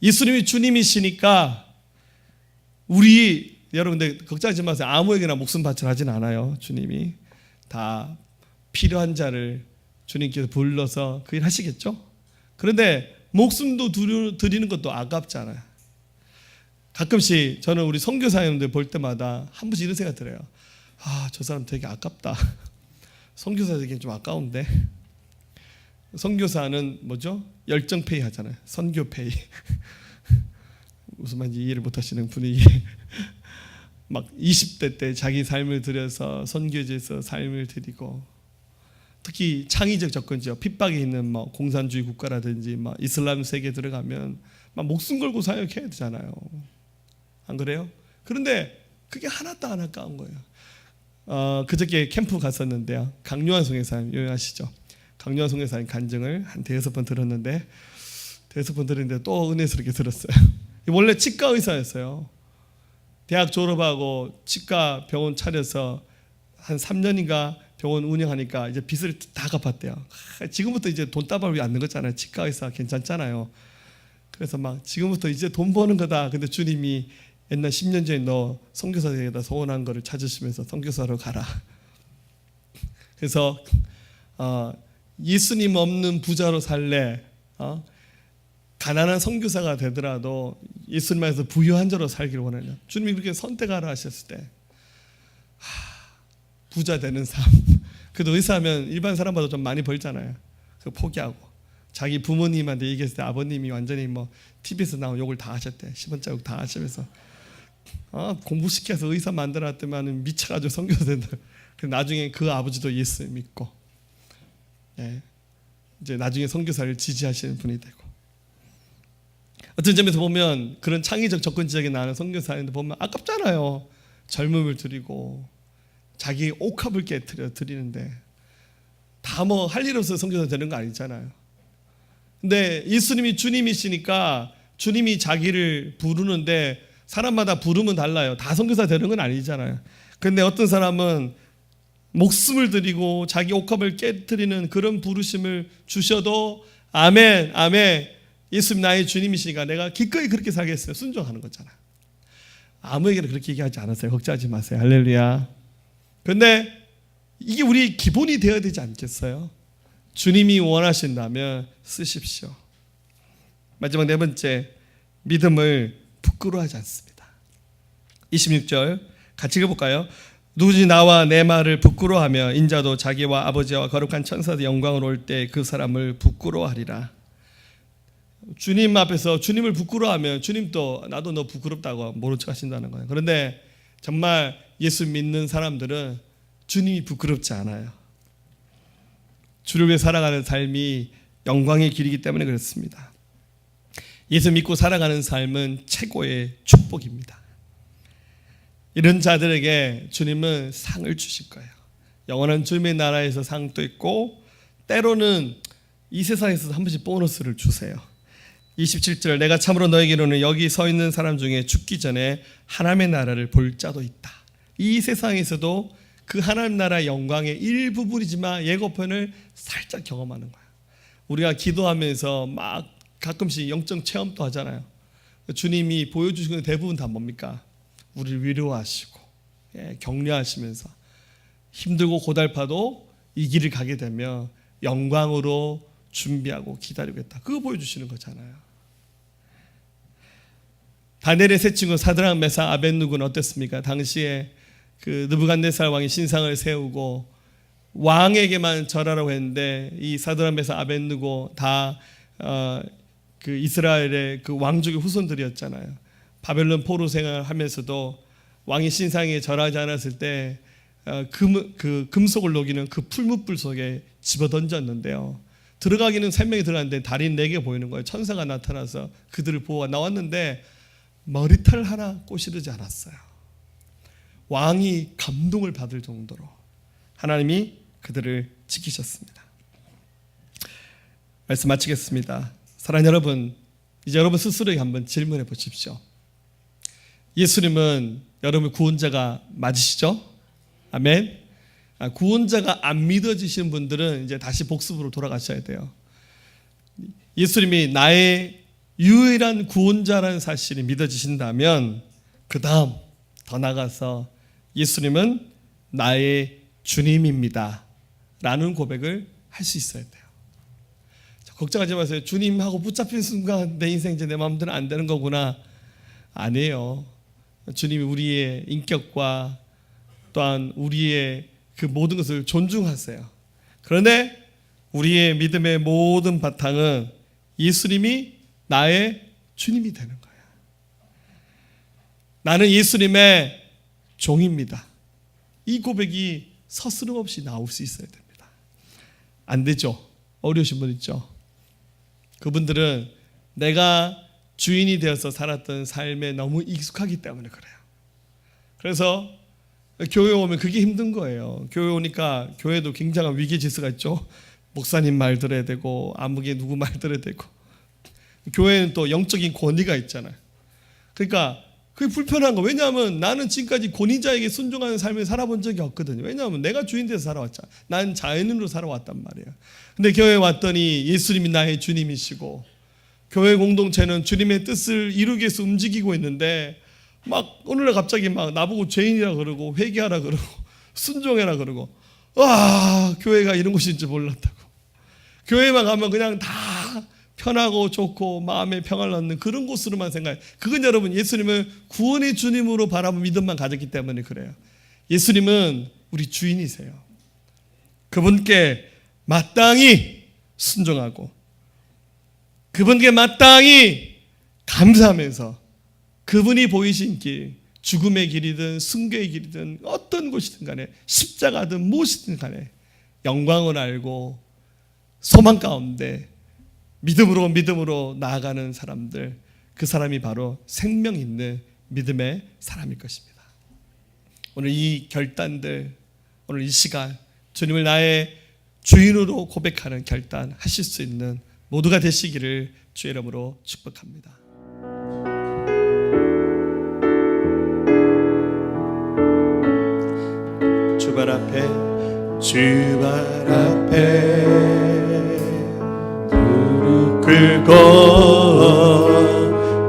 예수님이 주님이시니까 우리 여러분 근데 걱정하지 마세요. 아무에게나 목숨 바쳐하진 않아요. 주님이 다 필요한 자를 주님께서 불러서 그 일 하시겠죠. 그런데 목숨도 드리는 것도 아깝잖아요. 가끔씩 저는 우리 선교사님들 볼 때마다 한 번씩 이런 생각 들어요. 아, 저 사람 되게 아깝다. 선교사 되게 좀 아까운데. 선교사는 뭐죠? 열정페이 하잖아요. 선교페이. 무슨 말인지 이해를 못하시는 분위기. 막 20대 때 자기 삶을 들여서 선교지에서 삶을 드리고, 특히 창의적 접근지요. 핍박에 있는 뭐 공산주의 국가라든지 막 이슬람 세계에 들어가면 막 목숨 걸고 사역해야 되잖아요. 안 그래요? 그런데 그게 하나도 안 아까운 거예요. 그저께 캠프 갔었는데요. 강요한 송회사님 유명하시죠? 강요한 송회사님 간증을 한 5번 들었는데 또 은혜스럽게 들었어요. 원래 치과 의사였어요. 대학 졸업하고 치과 병원 차려서 한 3년인가 병원 운영하니까 이제 빚을 다 갚았대요. 지금부터 이제 돈 따발 위에 앉는 거잖아요. 치과 의사 괜찮잖아요. 그래서 막 지금부터 이제 돈 버는 거다. 근데 주님이 옛날 10년 전에 너 선교사에다 소원한 거를 찾으시면서 선교사로 가라. 그래서 예수님 없는 부자로 살래. 가난한 선교사가 되더라도 예수님 안에서 부유한 자로 살기를 원하냐. 주님이 그렇게 선택하라 하셨을 때 부자 되는 삶. 그래도 의사하면 일반 사람보다 좀 많이 벌잖아요. 그 포기하고 자기 부모님한테 얘기했을 때 아버님이 완전히 뭐 TV에서 나온 욕을 다 하셨대. 10원짜리 욕 다 하시면서 공부시켜서 의사 만들어놨더만 미쳐가지고 선교사 된다. 나중에 그 아버지도 예수 믿고, 이제 나중에 선교사를 지지하시는 분이 되고. 어떤 점에서 보면 그런 창의적 접근 지역에 나는 선교사인데 보면 아깝잖아요. 젊음을 드리고 자기 옥합을 깨뜨려 드리는데 다 뭐 할 일 없어서 선교사 되는 거 아니잖아요. 근데 예수님이 주님이시니까 주님이 자기를 부르는데 사람마다 부르면 달라요. 다 선교사 되는 건 아니잖아요. 근데 어떤 사람은 목숨을 드리고 자기 옥합을 깨뜨리는 그런 부르심을 주셔도 아멘, 아멘. 예수님 나의 주님이시니까 내가 기꺼이 그렇게 살겠어요. 순종하는 거잖아요. 아무에게나 그렇게 얘기하지 않았어요. 걱정하지 마세요. 할렐루야. 그런데 이게 우리 기본이 되어야 되지 않겠어요? 주님이 원하신다면 쓰십시오. 마지막 4번째, 믿음을 부끄러워하지 않습니다. 26절 같이 읽어볼까요? 누구든지 나와 내 말을 부끄러워하며 인자도 자기와 아버지와 거룩한 천사의 영광을 올 때 그 사람을 부끄러워하리라. 주님 앞에서 주님을 부끄러워하면 주님도 나도 너 부끄럽다고 모른 척 하신다는 거예요. 그런데 정말 예수 믿는 사람들은 주님이 부끄럽지 않아요. 주를 위해 살아가는 삶이 영광의 길이기 때문에 그렇습니다. 예수 믿고 살아가는 삶은 최고의 축복입니다. 이런 자들에게 주님은 상을 주실 거예요. 영원한 주님의 나라에서 상도 있고 때로는 이 세상에서 한 번씩 보너스를 주세요. 27절 내가 참으로 너에게로는 여기 서 있는 사람 중에 죽기 전에 하나님의 나라를 볼 자도 있다. 이 세상에서도 그 하나님 나라의 영광의 일부분이지만 예고편을 살짝 경험하는 거예요. 우리가 기도하면서 막 가끔씩 영적 체험도 하잖아요. 주님이 보여주시는 건 대부분 다 뭡니까? 우리를 위로하시고 격려하시면서 힘들고 고달파도 이 길을 가게 되면 영광으로 준비하고 기다리고 있다. 그거 보여주시는 거잖아요. 다니엘의 세 친구 사드락 메삭 아벳느고는 어땠습니까? 당시에 그 느부갓네살 왕이 신상을 세우고 왕에게만 절하라고 했는데 이 사드락 메삭 아벳느고 다 그 이스라엘의 그 왕족의 후손들이었잖아요. 바벨론 포로 생활하면서도 왕이 신상에 절하지 않았을 때 그 금속을 녹이는 그 풀무불 속에 집어 던졌는데요. 들어가기는 3명이 들어갔는데 달인 4개 보이는 거예요. 천사가 나타나서 그들을 보호가 나왔는데 머리털 하나 꼬시르지 않았어요. 왕이 감동을 받을 정도로 하나님이 그들을 지키셨습니다. 말씀 마치겠습니다. 사랑하는 여러분, 이제 여러분 스스로에게 한번 질문해 보십시오. 예수님은 여러분 구원자가 맞으시죠? 아멘. 구원자가 안 믿어지시는 분들은 이제 다시 복습으로 돌아가셔야 돼요. 예수님이 나의 유일한 구원자라는 사실이 믿어지신다면 그 다음 더 나아가서 예수님은 나의 주님입니다 라는 고백을 할 수 있어야 돼요. 걱정하지 마세요. 주님하고 붙잡힌 순간 내 인생 이제 내 마음대로 안 되는 거구나. 아니에요. 주님이 우리의 인격과 또한 우리의 그 모든 것을 존중하세요. 그런데 우리의 믿음의 모든 바탕은 예수님이 나의 주님이 되는 거예요. 나는 예수님의 종입니다. 이 고백이 서스름 없이 나올 수 있어야 됩니다. 안 되죠. 어려우신 분 있죠. 그분들은 내가 주인이 되어서 살았던 삶에 너무 익숙하기 때문에 그래요. 그래서 교회 오면 그게 힘든 거예요. 교회 오니까 교회도 굉장한 위기 질서가 있죠. 목사님 말 들어야 되고 아무개 누구 말 들어야 되고, 교회는 또 영적인 권위가 있잖아요. 그러니까 그게 불편한 거. 왜냐하면 나는 지금까지 권위자에게 순종하는 삶을 살아본 적이 없거든요. 왜냐하면 내가 주인 돼서 살아왔잖아. 난 자연인으로 살아왔단 말이에요. 근데 교회에 왔더니 예수님이 나의 주님이시고 교회 공동체는 주님의 뜻을 이루기 위해서 움직이고 있는데 막 오늘날 갑자기 막 나보고 죄인이라 그러고 회개하라 그러고 순종해라 그러고, 와, 교회가 이런 곳인지 몰랐다고. 교회만 가면 그냥 다 편하고 좋고 마음에 평안을 얻는 그런 곳으로만 생각해요. 그건 여러분 예수님을 구원의 주님으로 바라본 믿음만 가졌기 때문에 그래요. 예수님은 우리 주인이세요. 그분께 마땅히 순종하고 그분께 마땅히 감사하면서 그분이 보이신 길, 죽음의 길이든 순교의 길이든 어떤 곳이든 간에 십자가든 무엇이든 간에 영광을 알고 소망 가운데 믿음으로 나아가는 사람들, 그 사람이 바로 생명 있는 믿음의 사람일 것입니다. 오늘 이 결단들, 오늘 이 시간 주님을 나의 주인으로 고백하는 결단 하실 수 있는 모두가 되시기를 주의 이름으로 축복합니다. 주발 앞에 무릎 꿇고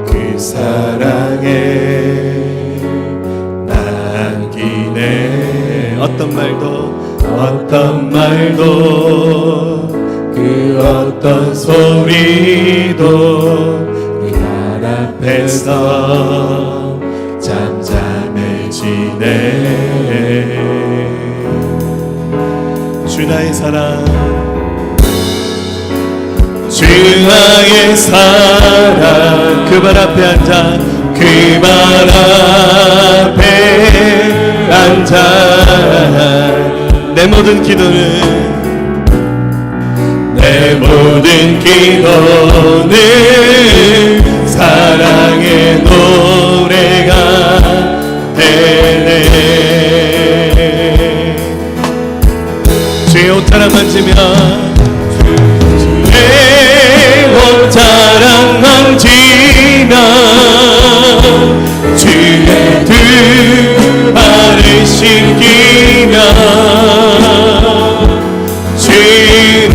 그 사랑에 남기네. 어떤 말도 그 어떤 소리도 그 말 앞에서 잠잠해지네. 주 나의 사랑, 주 나의 사랑, 그 발 앞에 앉아, 그 발 앞에 앉아 내 모든 기도는 사랑의 노래가 되네. 주의 옷자락 만지면, 주의 옷자락 만지면 주의 두 발을 씻기면 주님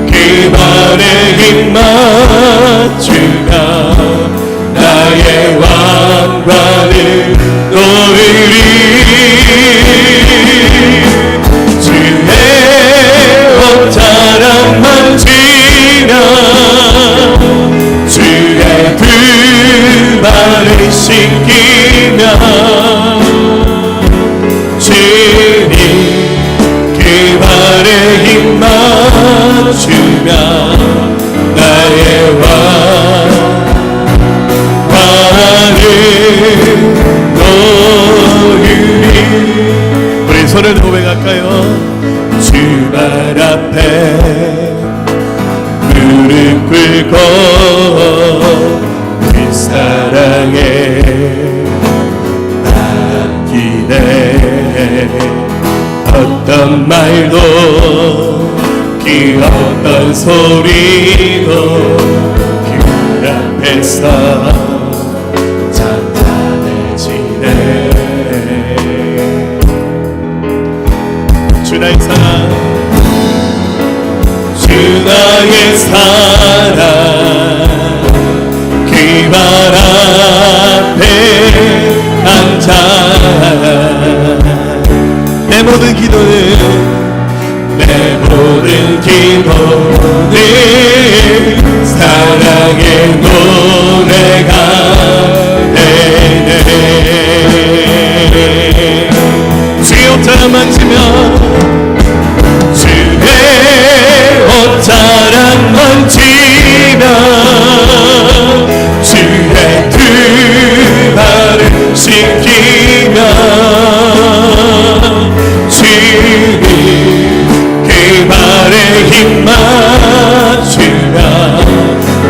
그 발에 힘 맞추며 나의 왕관을 놓으리. 주의 옷자락 만지며 주의 그 발을 씻기며 주님 그 발에 힘 맞추며 나의 왕관을 놓으리. 우리 손을 고백할까요? 주 발 앞에 무릎 꿇고 그 사랑에 남기네. 어떤 말도 그 어떤 소리도 그 앞에서 잠잠해지네. 주 나의 사랑, 주 나의 사랑, 그 발 앞에 앉아 노래 사랑의 노래가 되네. 주의 옷자락 만지면 주의 옷자락 만지면 주의 두 발을 씻기면 주님 그 발에 힘 맞추며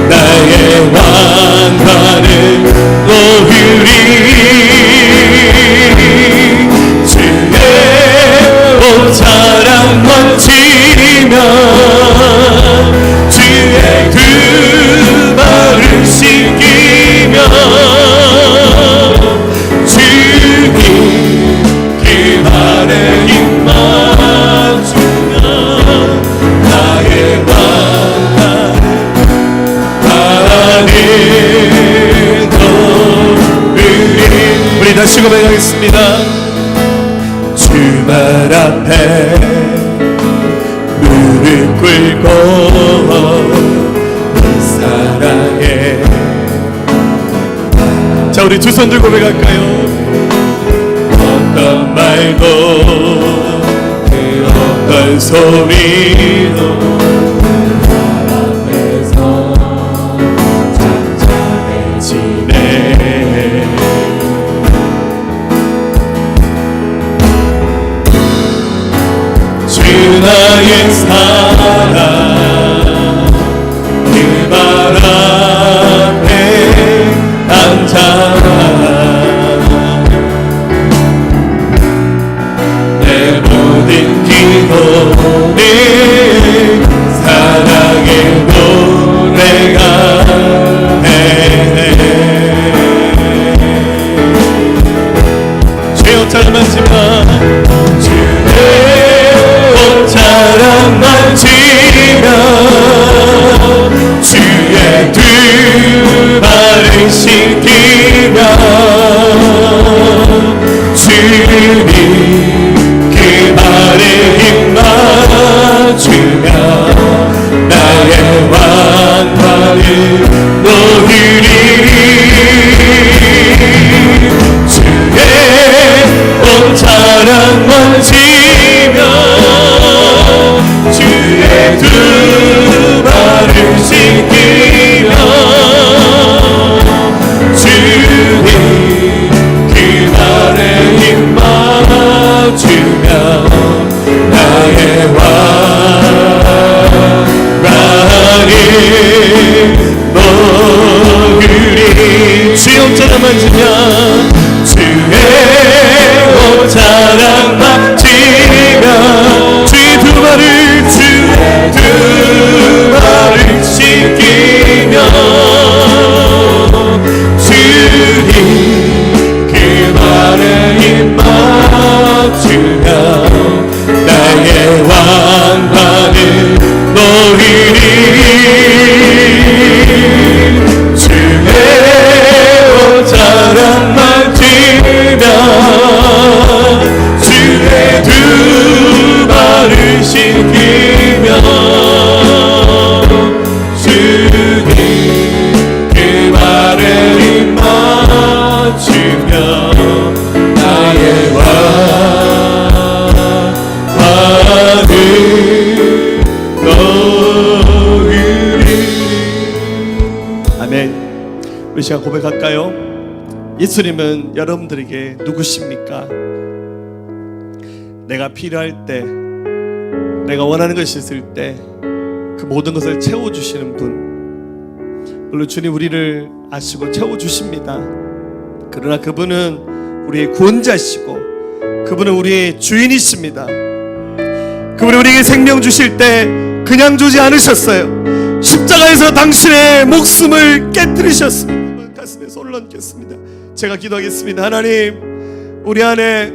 나의 왕관을 놓으리. 주의 옷자락 만지면 주의 두 발을 씻기며 주님 그 발에 힘 맞추며 나의 왕관을 우리 다시 고백하겠습니다. 주말 앞에 무릎 꿇고 이 사랑에. 자, 우리 두 손 들고 고백할까요? 어떤 말도 그 어떤 소리도 앞에서 잠잠해지네. 주 나의 사랑 그 발 앞에 앉아 내 모든 기도는 사랑의 노래가 되네. 주의 옷자락 만지면 주의 옷자락 만지면 주의 두 발을 씻기며 주님 그 발에 힘 맞추며 나의 왕관을 놓으리. 주의 옷자락 만지며 주의 두 발을 씻기며 주님 그 발에 힘 맞추며 나의 왕관을 놓으리. 주의 옷자락 만지면 주의 옷자락 만지면 주의 두 발을 씻기며 주님 그 발에 힘 맞추며 나의 왕관을 놓으리. 주의 옷자락 만지며 주의 두 발을 씻기며 주님 그 발에 힘 맞추며 나의 왕관을 놓으리. 아멘. 우리 시간 고백할까요? 예수님은 여러분들에게 누구십니까? 내가 필요할 때, 내가 원하는 것이 있을 때 그 모든 것을 채워주시는 분. 물론 주님 우리를 아시고 채워주십니다. 그러나 그분은 우리의 구원자시고 그분은 우리의 주인이십니다. 그분이 우리에게 생명 주실 때 그냥 주지 않으셨어요. 십자가에서 당신의 목숨을 깨뜨리셨습니다. 가슴에 손을 얹겠습니다. 제가 기도하겠습니다. 하나님, 우리 안에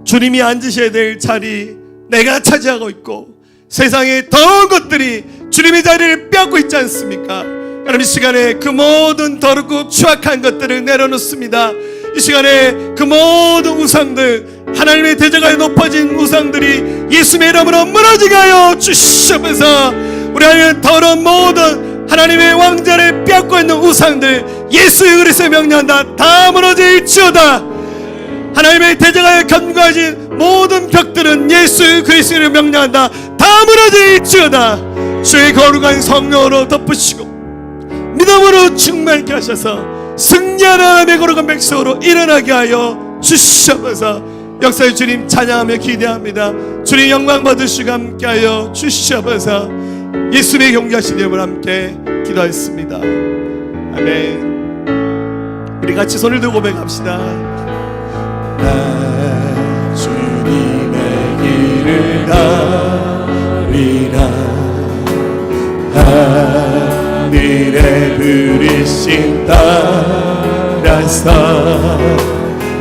주님이 앉으셔야 될 자리 내가 차지하고 있고 세상의 더러운 것들이 주님의 자리를 빼앗고 있지 않습니까? 하나님, 이 시간에 그 모든 더럽고 추악한 것들을 내려놓습니다. 이 시간에 그 모든 우상들, 하나님의 대적하에 높아진 우상들이 예수의 이름으로 무너지게 하여 주시옵소서. 우리 하나님 더러운 모든 하나님의 왕자를 뺏고 있는 우상들 예수 그리스도의 명령한다. 다 무너질지어다. 하나님의 대적하여 견고하신 모든 벽들은 예수 그리스도의 명령한다. 다 무너질지어다. 주의 거룩한 성령으로 덮으시고 믿음으로 충만케 하셔서 승리하는 하나님의 거룩한 백성으로 일어나게 하여 주시옵소서. 역사의 주님 찬양하며 기대합니다. 주님 영광 받으시고 함께 하여 주시옵소서. 예수님의 경계하신 이름을 함께 기도했습니다. 아멘. 우리 같이 손을 들고 고백합시다. 나 주님의 길을 가리라. 하늘에 부르심 따라서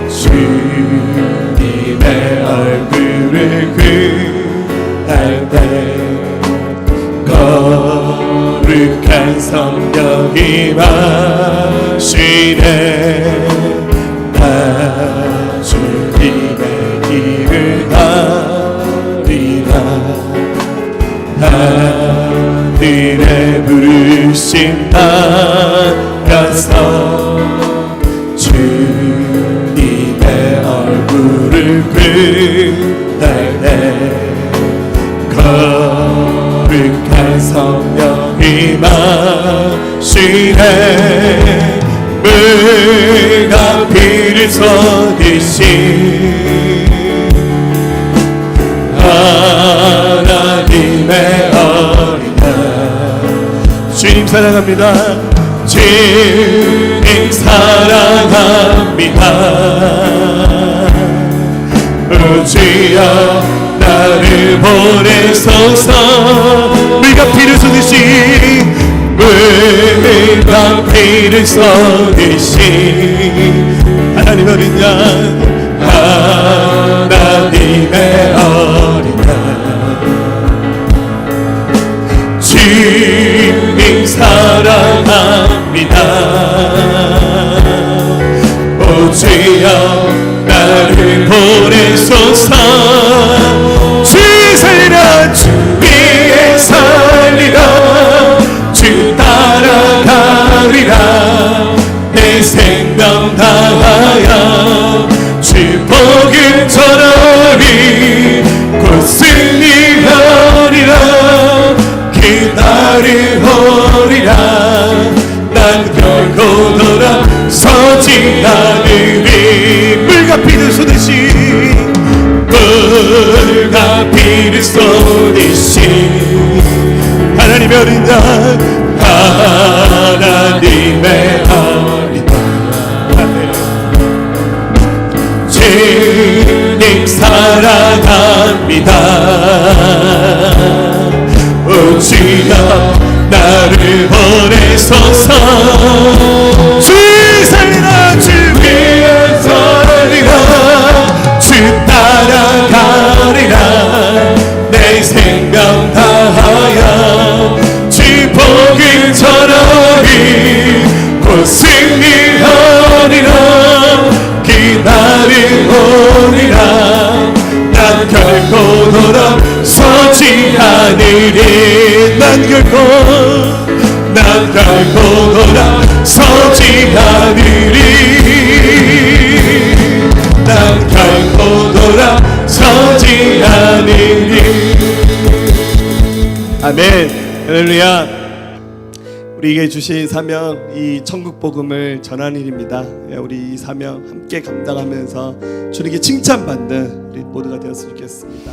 주님의 얼굴을 구할 때 거룩한 성령이 마시네. 나 주님의 길을 가리라. 하늘의 부르심 따라서 주님의 얼굴을 구할 때 거룩한 성령이 마시네. 물과 피를 쏟으신 하나님의 어린 양 주님 사랑합니다. 주님 사랑합니다. 오 주여 나를 보내소서. 물과 피를 쏟으신 물과 피를 쏟으신 하나님 어린 양 하나님의 어린 양 주님 사랑합니다. 오 주여 나를 보내소서. 주 살리라 주 위에 살리라. 주 따라가리라. 내 생명 다하여 주 복음 전하리. 곧 승리하리라. 기다리오리라. 난 결코 돌아서지 않으리. 물과 피를 쏟으신 물과 피를 쏟으신 하나님의 어린 양 하나님의 어린 양 주님 사랑합니다. 오 주여 나를 보내소서. 주 살리라 주 위에 살리라. 주 따라가리라. 내 생명 다하여 주 복음 전하리. 곧 승리하리라. 기다리오리라. 난 결코 돌아서지 않으리. 난 결코 돌아서지 않으리. 난 결코 돌아서지 않으리. 아멘. 할렐루야. 우리에게 주신 사명 이 천국 복음을 전하는 일입니다. 우리 이 사명 함께 감당하면서 주님께 칭찬받는 우리 모두가 되었으면 좋겠습니다.